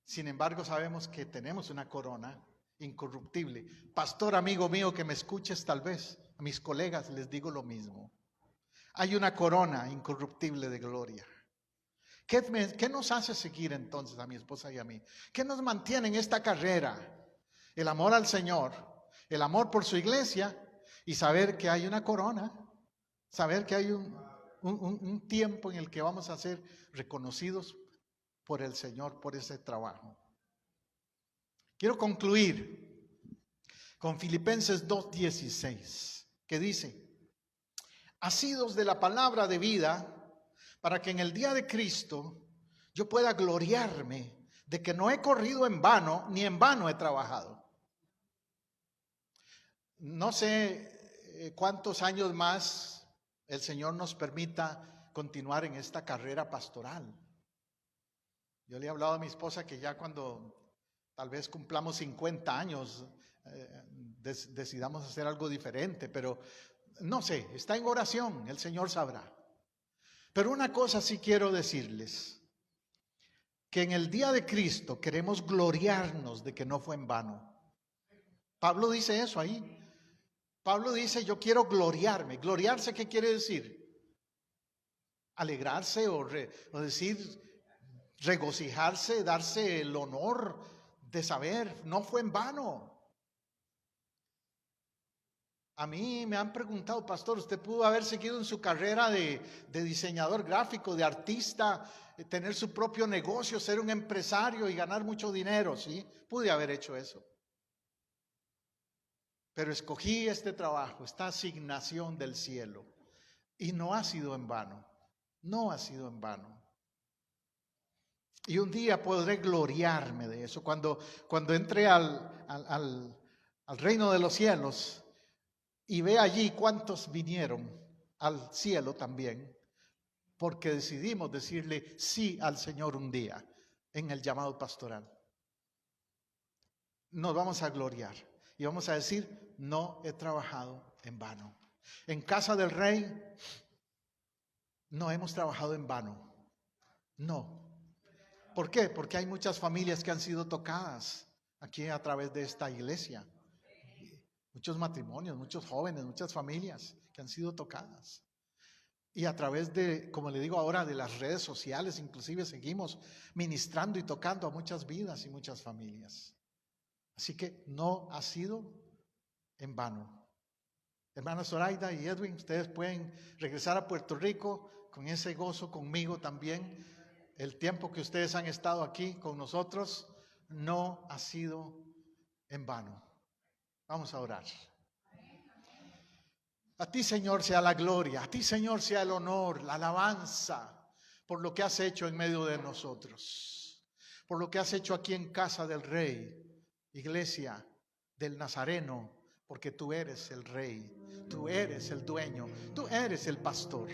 Sin embargo, sabemos que tenemos una corona incorruptible. Pastor, amigo mío, que me escuches, tal vez a mis colegas les digo lo mismo. Hay una corona incorruptible de gloria. ¿Qué nos hace seguir entonces a mi esposa y a mí? ¿Qué nos mantiene en esta carrera? El amor al Señor, el amor por su iglesia y saber que hay una corona, saber que hay un tiempo en el que vamos a ser reconocidos por el Señor, por ese trabajo. Quiero concluir con Filipenses 2:16, que dice: asidos de la palabra de vida, para que en el día de Cristo yo pueda gloriarme de que no he corrido en vano, ni en vano he trabajado. No sé cuántos años más el Señor nos permita continuar en esta carrera pastoral. Yo le he hablado a mi esposa que ya cuando tal vez cumplamos 50 años, decidamos hacer algo diferente, pero no sé, está en oración, el Señor sabrá. Pero una cosa sí quiero decirles, que en el día de Cristo queremos gloriarnos de que no fue en vano. Pablo dice eso ahí. Pablo dice, yo quiero gloriarme. ¿Gloriarse qué quiere decir? Alegrarse o decir, regocijarse, darse el honor de saber, no fue en vano. A mí me han preguntado, pastor, ¿usted pudo haber seguido en su carrera de diseñador gráfico, de artista, tener su propio negocio, ser un empresario y ganar mucho dinero? Sí, pude haber hecho eso. Pero escogí este trabajo, esta asignación del cielo, y no ha sido en vano, no ha sido en vano. Y un día podré gloriarme de eso. Cuando entre al reino de los cielos y ve allí cuántos vinieron al cielo también, porque decidimos decirle sí al Señor un día en el llamado pastoral. Nos vamos a gloriar y vamos a decir, no he trabajado en vano. En casa del Rey no hemos trabajado en vano. No. ¿Por qué? Porque hay muchas familias que han sido tocadas aquí a través de esta iglesia. Muchos matrimonios, muchos jóvenes, muchas familias que han sido tocadas. Y a través de, como le digo ahora, de las redes sociales, inclusive seguimos ministrando y tocando a muchas vidas y muchas familias. Así que no ha sido en vano. Hermanas Zoraida y Edwin, ustedes pueden regresar a Puerto Rico con ese gozo conmigo también. El tiempo que ustedes han estado aquí con nosotros no ha sido en vano. Vamos a orar. A ti, Señor, sea la gloria, a ti, Señor, sea el honor, la alabanza por lo que has hecho en medio de nosotros, por lo que has hecho aquí en casa del Rey, iglesia del Nazareno, porque tú eres el Rey, tú eres el dueño, tú eres el pastor.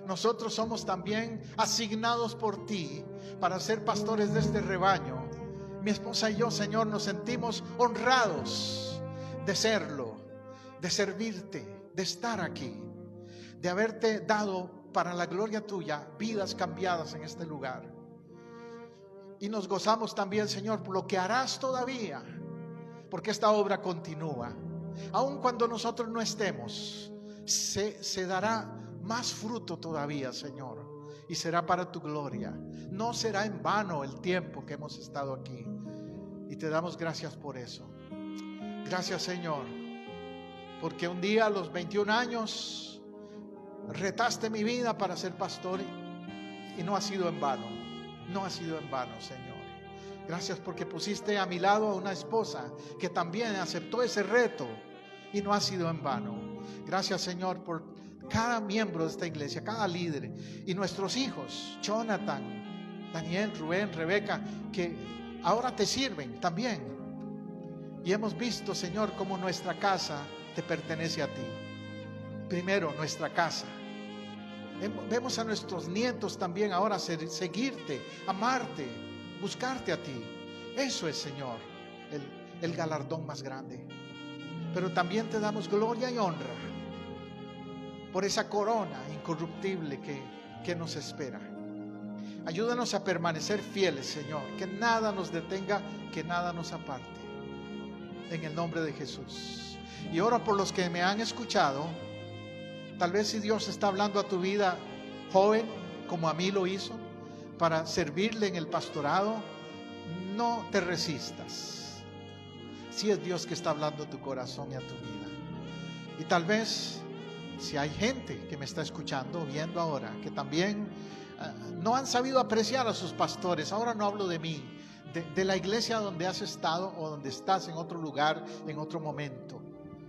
Nosotros somos también asignados por ti para ser pastores de este rebaño. Mi esposa y yo, Señor, nos sentimos honrados de serlo, de servirte, de estar aquí, de haberte dado para la gloria tuya vidas cambiadas en este lugar. Y nos gozamos también, Señor, por lo que harás todavía, porque esta obra continúa. Aun cuando nosotros no estemos, se dará más fruto todavía, Señor, y será para tu gloria. No será en vano el tiempo que hemos estado aquí, y te damos gracias por eso. Gracias, Señor, porque un día a los 21 años retaste mi vida para ser pastor y no ha sido en vano, no ha sido en vano, Señor. Gracias porque pusiste a mi lado a una esposa que también aceptó ese reto y no ha sido en vano. Gracias, Señor, por cada miembro de esta iglesia, cada líder y nuestros hijos, Jonathan, Daniel, Rubén, Rebeca, que ahora te sirven también. Y hemos visto, Señor, cómo nuestra casa te pertenece a ti. Primero, nuestra casa. Vemos a nuestros nietos también ahora seguirte, amarte, buscarte a ti. Eso es, Señor, el galardón más grande. Pero también te damos gloria y honra por esa corona incorruptible que nos espera. Ayúdanos a permanecer fieles, Señor. Que nada nos detenga, que nada nos aparte. En el nombre de Jesús. Y oro por los que me han escuchado. Tal vez si Dios está hablando a tu vida, joven, como a mí lo hizo, para servirle en el pastorado, no te resistas. Si es Dios que está hablando a tu corazón y a tu vida. Y tal vez, si hay gente que me está escuchando, viendo ahora, que también no han sabido apreciar a sus pastores. Ahora no hablo de mí, de la iglesia donde has estado o donde estás en otro lugar, en otro momento.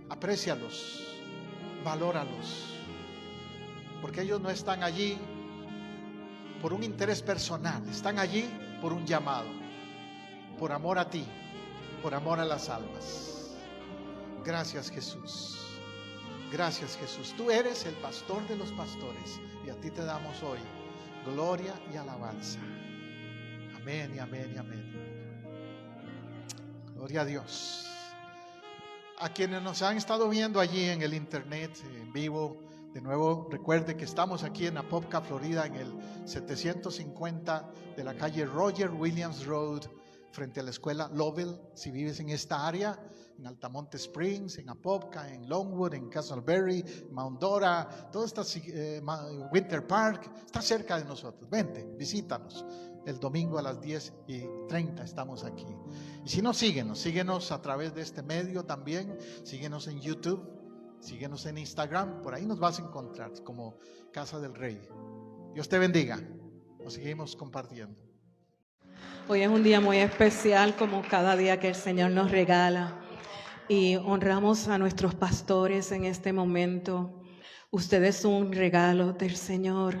Aprécialos, valóralos, porque ellos no están allí por un interés personal, están allí por un llamado, por amor a ti, por amor a las almas. Gracias, Jesús. Gracias, Jesús. Tú eres el pastor de los pastores y a ti te damos hoy gloria y alabanza. Amén y amén y amén. Gloria a Dios. A quienes nos han estado viendo allí en el internet, en vivo, de nuevo recuerde que estamos aquí en Apopka, Florida, en el 750 de la calle Roger Williams Road, frente a la escuela Lovell. Si vives en esta área, en Altamonte Springs, en Apopka, en Longwood, en Castleberry, Mount Dora, todo está, Winter Park, está cerca de nosotros. Vente, visítanos. El domingo a las 10:30 estamos aquí. Y si no, síguenos a través de este medio también. Síguenos en YouTube, síguenos en Instagram. Por ahí nos vas a encontrar como Casa del Rey. Dios te bendiga. Nos seguimos compartiendo. Hoy es un día muy especial, como cada día que el Señor nos regala. Y honramos a nuestros pastores en este momento. Ustedes son un regalo del Señor.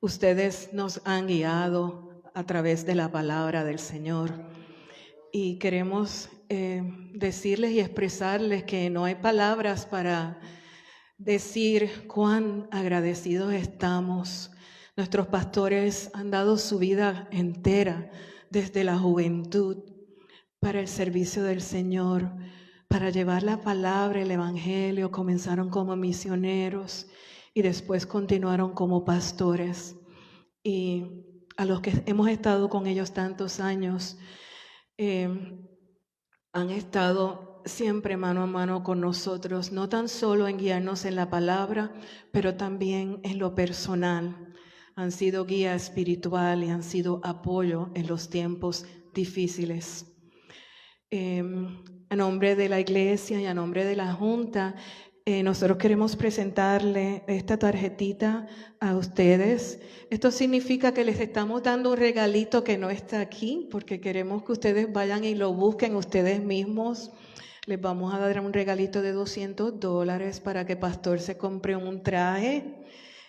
Ustedes nos han guiado a través de la palabra del Señor. Y queremos decirles y expresarles que no hay palabras para decir cuán agradecidos estamos. Nuestros pastores han dado su vida entera desde la juventud para el servicio del Señor, para llevar la palabra, el evangelio. Comenzaron como misioneros y después continuaron como pastores. Y a los que hemos estado con ellos tantos años, han estado siempre mano a mano con nosotros, no tan solo en guiarnos en la palabra, pero también en lo personal. Han sido guía espiritual y han sido apoyo en los tiempos difíciles. A nombre de la iglesia y a nombre de la Junta, nosotros queremos presentarle esta tarjetita a ustedes. Esto significa que les estamos dando un regalito que no está aquí, porque queremos que ustedes vayan y lo busquen ustedes mismos. Les vamos a dar un regalito de $200 para que pastor se compre un traje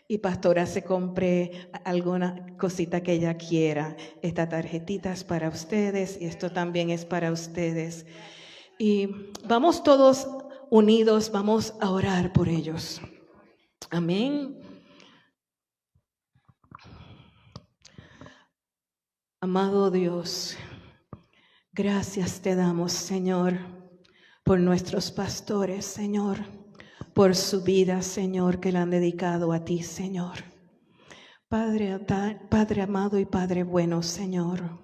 y pastora se compre alguna cosita que ella quiera. Esta tarjetita es para ustedes y esto también es para ustedes. Y vamos todos unidos, vamos a orar por ellos. Amén. Amado Dios, gracias te damos, Señor, por nuestros pastores, Señor, por su vida, Señor, que la han dedicado a ti, Señor. Padre amado y Padre bueno, Señor,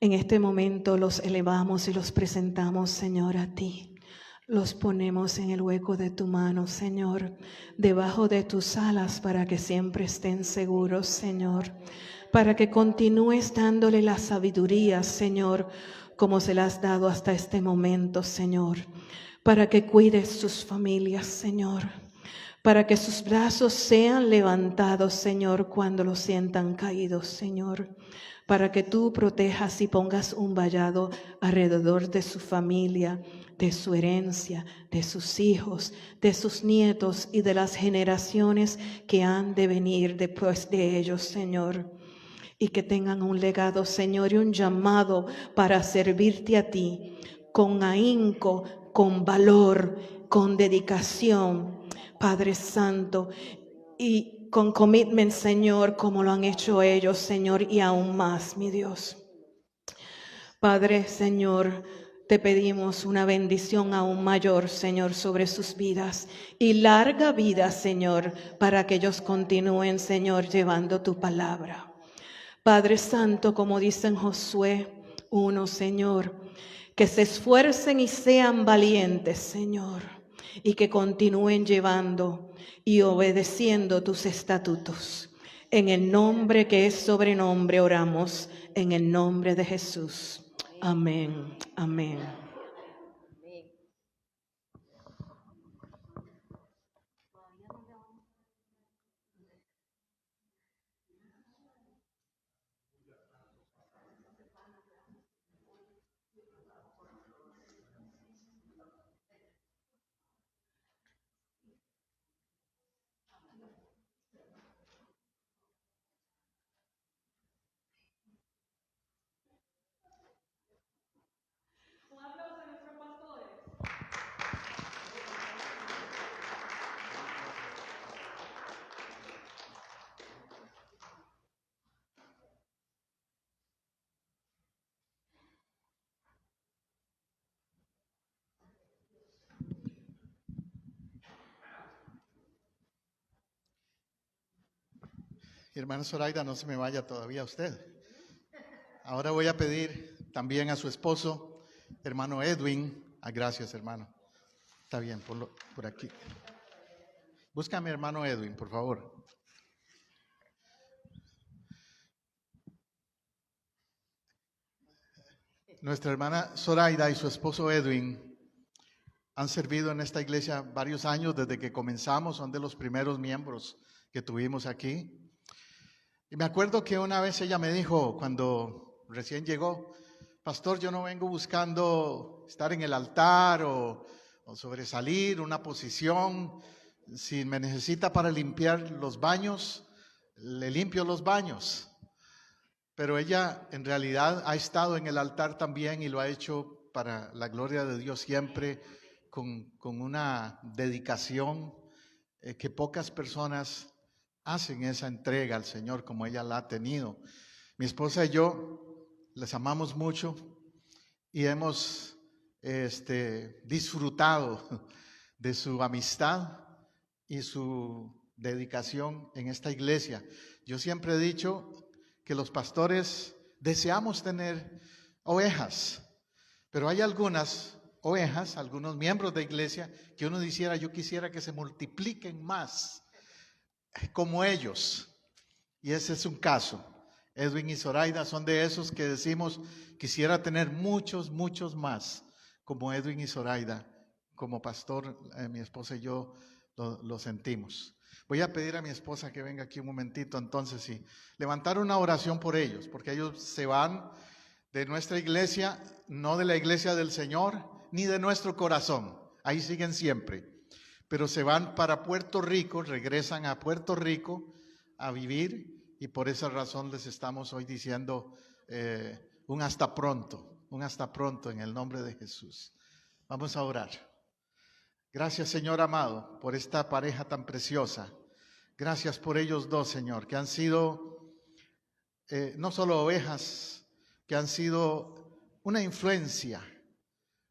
en este momento los elevamos y los presentamos, Señor, a ti. Los ponemos en el hueco de tu mano, Señor, debajo de tus alas para que siempre estén seguros, Señor, para que continúes dándole la sabiduría, Señor, como se la has dado hasta este momento, Señor, para que cuides sus familias, Señor, para que sus brazos sean levantados, Señor, cuando los sientan caídos, Señor, para que tú protejas y pongas un vallado alrededor de su familia, de su herencia, de sus hijos, de sus nietos y de las generaciones que han de venir después de ellos, Señor. Y que tengan un legado, Señor, y un llamado para servirte a ti con ahínco, con valor, con dedicación, Padre Santo, y con commitment, Señor, como lo han hecho ellos, Señor, y aún más, mi Dios. Padre, Señor, te pedimos una bendición aún mayor, Señor, sobre sus vidas y larga vida, Señor, para que ellos continúen, Señor, llevando tu palabra. Padre Santo, como dice en Josué 1, Señor, que se esfuercen y sean valientes, Señor, y que continúen llevando y obedeciendo tus estatutos. En el nombre que es sobrenombre oramos, en el nombre de Jesús. Amén, amén. Hermana Zoraida, no se me vaya todavía usted. Ahora voy a pedir también a su esposo, hermano Edwin. Gracias, hermano. Está bien, por aquí. Búscame, hermano Edwin, por favor. Nuestra hermana Zoraida y su esposo Edwin han servido en esta iglesia varios años desde que comenzamos, son de los primeros miembros que tuvimos aquí. Y me acuerdo que una vez ella me dijo, cuando recién llegó, pastor, yo no vengo buscando estar en el altar o sobresalir una posición. Si me necesita para limpiar los baños, le limpio los baños. Pero ella en realidad ha estado en el altar también y lo ha hecho para la gloria de Dios siempre con una dedicación que pocas personas hacen esa entrega al Señor como ella la ha tenido. Mi esposa y yo les amamos mucho y hemos disfrutado de su amistad y su dedicación en esta iglesia. Yo siempre he dicho que los pastores deseamos tener ovejas, pero hay algunas ovejas, algunos miembros de iglesia que uno dijera, yo quisiera que se multipliquen más como ellos, y ese es un caso. Edwin y Zoraida son de esos que decimos, quisiera tener muchos más como Edwin y Zoraida. Como pastor, mi esposa y yo lo sentimos. Voy a pedir a mi esposa que venga aquí un momentito entonces y levantar una oración por ellos, porque ellos se van de nuestra iglesia, no de la iglesia del Señor, ni de nuestro corazón. Ahí siguen siempre. Pero se van para Puerto Rico, regresan a Puerto Rico a vivir y por esa razón les estamos hoy diciendo un hasta pronto en el nombre de Jesús. Vamos a orar. Gracias, Señor amado, por esta pareja tan preciosa. Gracias por ellos dos, Señor, que han sido no solo ovejas, que han sido una influencia,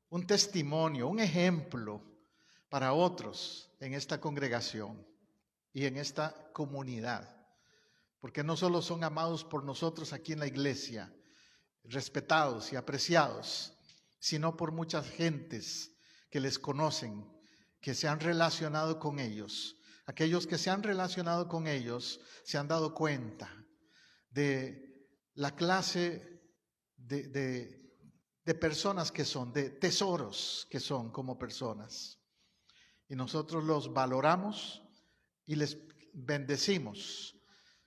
un testimonio, un ejemplo para otros en esta congregación y en esta comunidad, porque no solo son amados por nosotros aquí en la iglesia, respetados y apreciados, sino por muchas gentes que les conocen, que se han relacionado con ellos. Aquellos que se han relacionado con ellos se han dado cuenta de la clase de personas que son, de tesoros que son como personas. Y nosotros los valoramos y les bendecimos.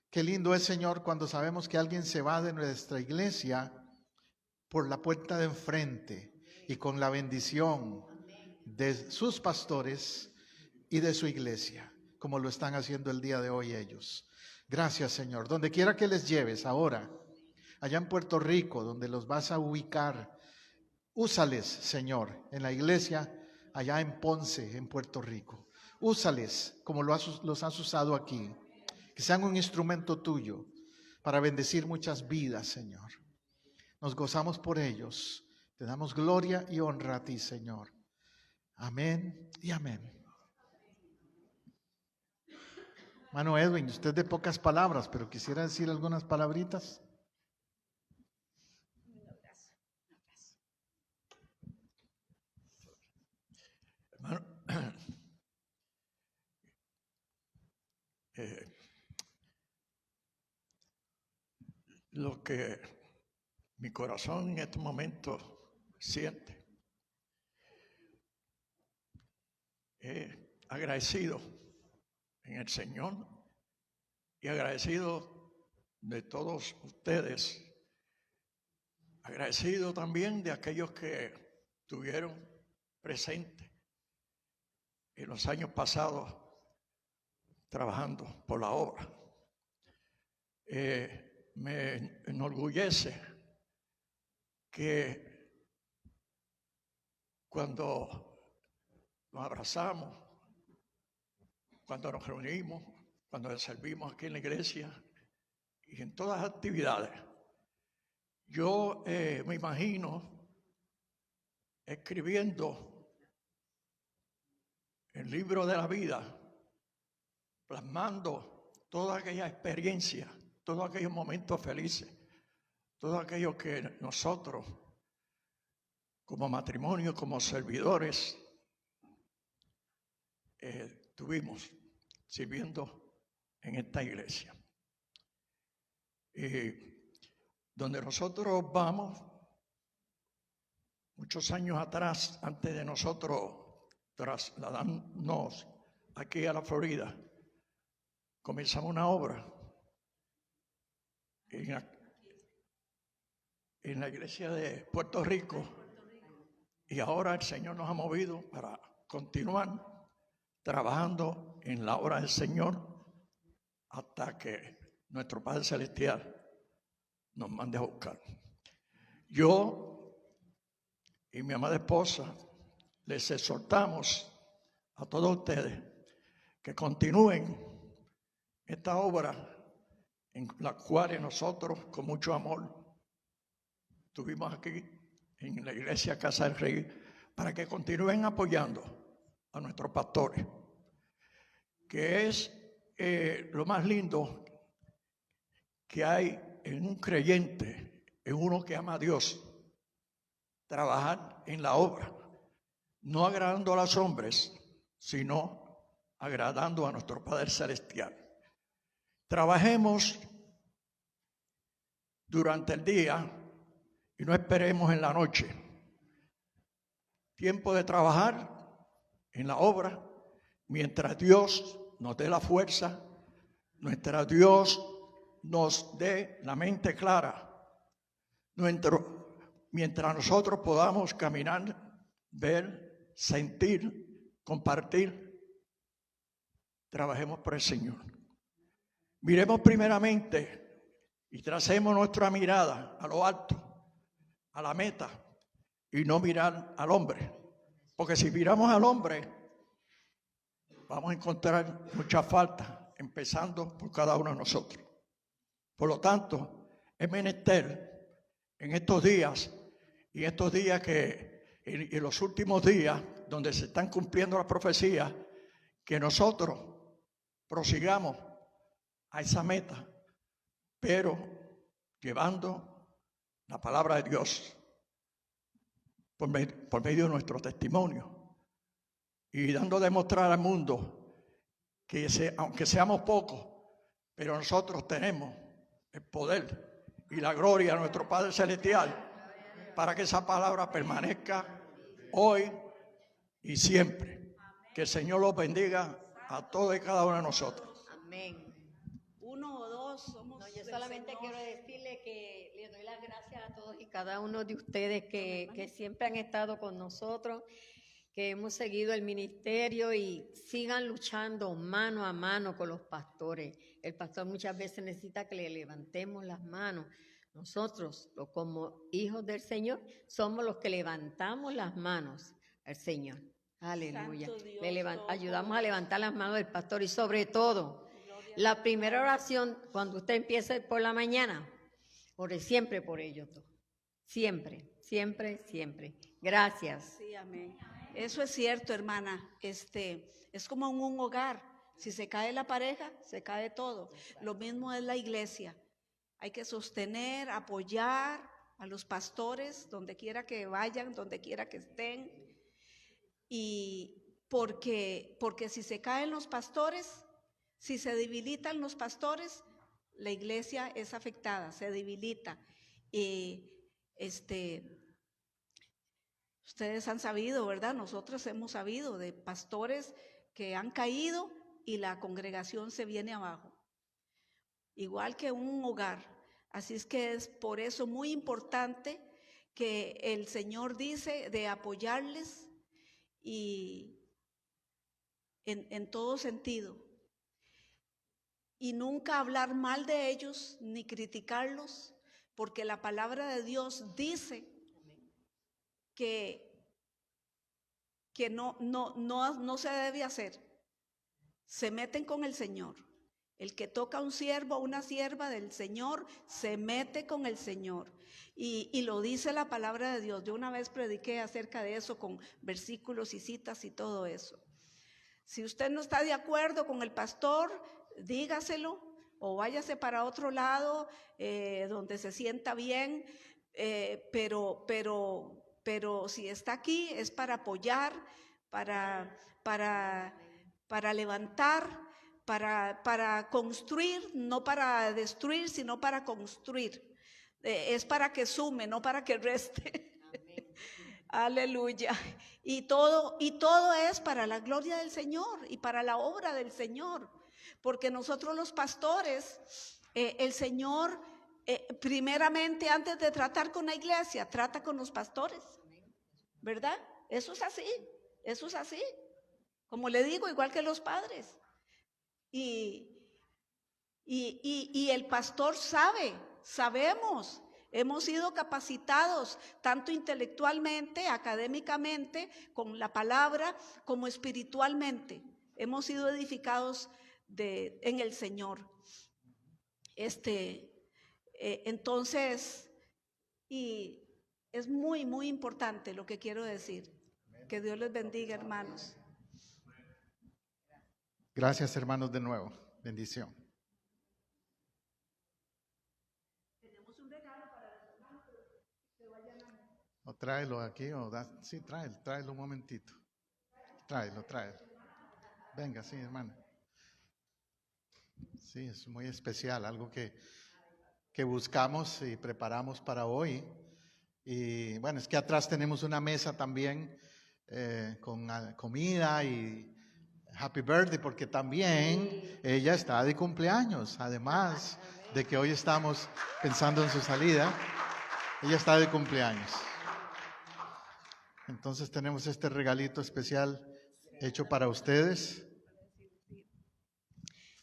Qué lindo es, Señor, cuando sabemos que alguien se va de nuestra iglesia por la puerta de enfrente y con la bendición de sus pastores y de su iglesia, como lo están haciendo el día de hoy ellos. Gracias, Señor. Donde quiera que les lleves ahora, allá en Puerto Rico, donde los vas a ubicar, úsales, Señor, en la iglesia allá en Ponce, en Puerto Rico. Úsales como los has usado aquí. Que sean un instrumento tuyo para bendecir muchas vidas, Señor. Nos gozamos por ellos. Te damos gloria y honra a ti, Señor. Amén y amén. Hermano Edwin, usted de pocas palabras, pero quisiera decir algunas palabritas. lo que mi corazón en este momento siente. Agradecido en el Señor y agradecido de todos ustedes. Agradecido también de aquellos que estuvieron presentes en los años pasados trabajando por la obra. Me enorgullece que cuando nos abrazamos, cuando nos reunimos, cuando servimos aquí en la iglesia y en todas las actividades, yo me imagino escribiendo el libro de la vida, plasmando toda aquella experiencia, todos aquellos momentos felices, todo aquello que nosotros, como matrimonio, como servidores, tuvimos sirviendo en esta iglesia. Donde nosotros vamos, muchos años atrás, antes de nosotros trasladarnos aquí a la Florida, comenzamos una obra en la iglesia de Puerto Rico, y ahora el Señor nos ha movido para continuar trabajando en la obra del Señor hasta que nuestro Padre Celestial nos mande a buscar. Yo y mi amada esposa les exhortamos a todos ustedes que continúen esta obra en la cual nosotros con mucho amor estuvimos aquí en la iglesia Casa del Rey, para que continúen apoyando a nuestros pastores, que es lo más lindo que hay en un creyente, en uno que ama a Dios, trabajar en la obra, no agradando a los hombres, sino agradando a nuestro Padre Celestial. Trabajemos durante el día y no esperemos en la noche. Tiempo de trabajar en la obra mientras Dios nos dé la fuerza, mientras Dios nos dé la mente clara, mientras nosotros podamos caminar, ver, sentir, compartir, trabajemos por el Señor. Miremos primeramente y tracemos nuestra mirada a lo alto, a la meta, y no mirar al hombre. Porque si miramos al hombre, vamos a encontrar muchas faltas, empezando por cada uno de nosotros. Por lo tanto, es menester en estos días, y estos días que en los últimos días, donde se están cumpliendo las profecías, que nosotros prosigamos a esa meta, pero llevando la palabra de Dios por medio de nuestro testimonio y dando a demostrar al mundo que aunque seamos pocos, pero nosotros tenemos el poder y la gloria de nuestro Padre Celestial para que esa palabra permanezca hoy y siempre. Que el Señor los bendiga a todos y cada uno de nosotros. Amén. Uno o dos somos. No, yo solamente quiero decirle que le doy las gracias a todos y cada uno de ustedes que siempre han estado con nosotros, que hemos seguido el ministerio, y sigan luchando mano a mano con los pastores. El pastor muchas veces necesita que le levantemos las manos. Nosotros, como hijos del Señor, somos los que levantamos las manos al Señor. Aleluya. Ayudamos a levantar las manos del pastor, y sobre todo, la primera oración, cuando usted empiece por la mañana, ore siempre por ellos todos. Siempre, siempre, siempre. Gracias. Sí, amén. Eso es cierto, hermana. Es como en un hogar. Si se cae la pareja, se cae todo. Lo mismo es la iglesia. Hay que sostener, apoyar a los pastores donde quiera que vayan, donde quiera que estén. Y porque si se caen los pastores, si se debilitan los pastores, la iglesia es afectada, se debilita. Y ustedes han sabido, ¿verdad? Nosotros hemos sabido de pastores que han caído y la congregación se viene abajo, igual que un hogar. Así es que es por eso muy importante que el Señor dice de apoyarles y en todo sentido. Y nunca hablar mal de ellos ni criticarlos, porque la palabra de Dios dice que no se debe hacer. Se meten con el Señor. El que toca a un siervo o una sierva del Señor se mete con el Señor. Y lo dice la palabra de Dios. Yo una vez prediqué acerca de eso con versículos y citas y todo eso. Si usted no está de acuerdo con el pastor, dígaselo o váyase para otro lado donde se sienta bien, pero si está aquí es para apoyar, para levantar, para construir, no para destruir, sino para construir. Es para que sume, no para que reste. Aleluya. Y todo es para la gloria del Señor y para la obra del Señor. Porque nosotros los pastores, el Señor, primeramente antes de tratar con la iglesia, trata con los pastores. ¿Verdad? Eso es así. Como le digo, igual que los padres. Y el pastor sabemos. Hemos sido capacitados tanto intelectualmente, académicamente, con la palabra, como espiritualmente. Hemos sido edificados en el Señor. Entonces, y es muy, muy importante lo que quiero decir. Que Dios les bendiga, hermanos. Gracias, hermanos, de nuevo. Bendición. O tráelo aquí, sí, tráelo un momentito. Tráelo. Venga, sí, hermana. Sí, es muy especial, algo que buscamos y preparamos para hoy. Y bueno, es que atrás tenemos una mesa también con comida y happy birthday, porque también ella está de cumpleaños, además de que hoy estamos pensando en su salida, ella está de cumpleaños. Entonces tenemos este regalito especial hecho para ustedes.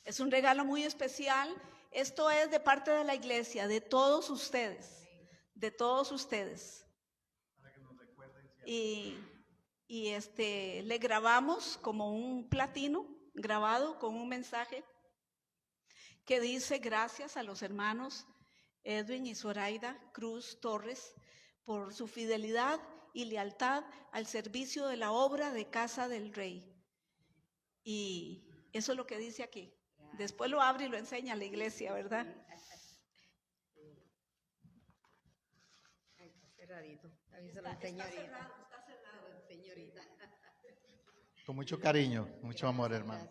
Es un regalo muy especial. Esto es de parte de la iglesia, de todos ustedes. Y le grabamos como un platino grabado con un mensaje que dice: gracias a los hermanos Edwin y Zoraida Cruz Torres por su fidelidad y lealtad al servicio de la obra de Casa del Rey. Y eso es lo que dice aquí. Después lo abre y lo enseña a la iglesia, ¿verdad? Está cerradito. Está cerrado. Con mucho cariño, mucho amor, hermano.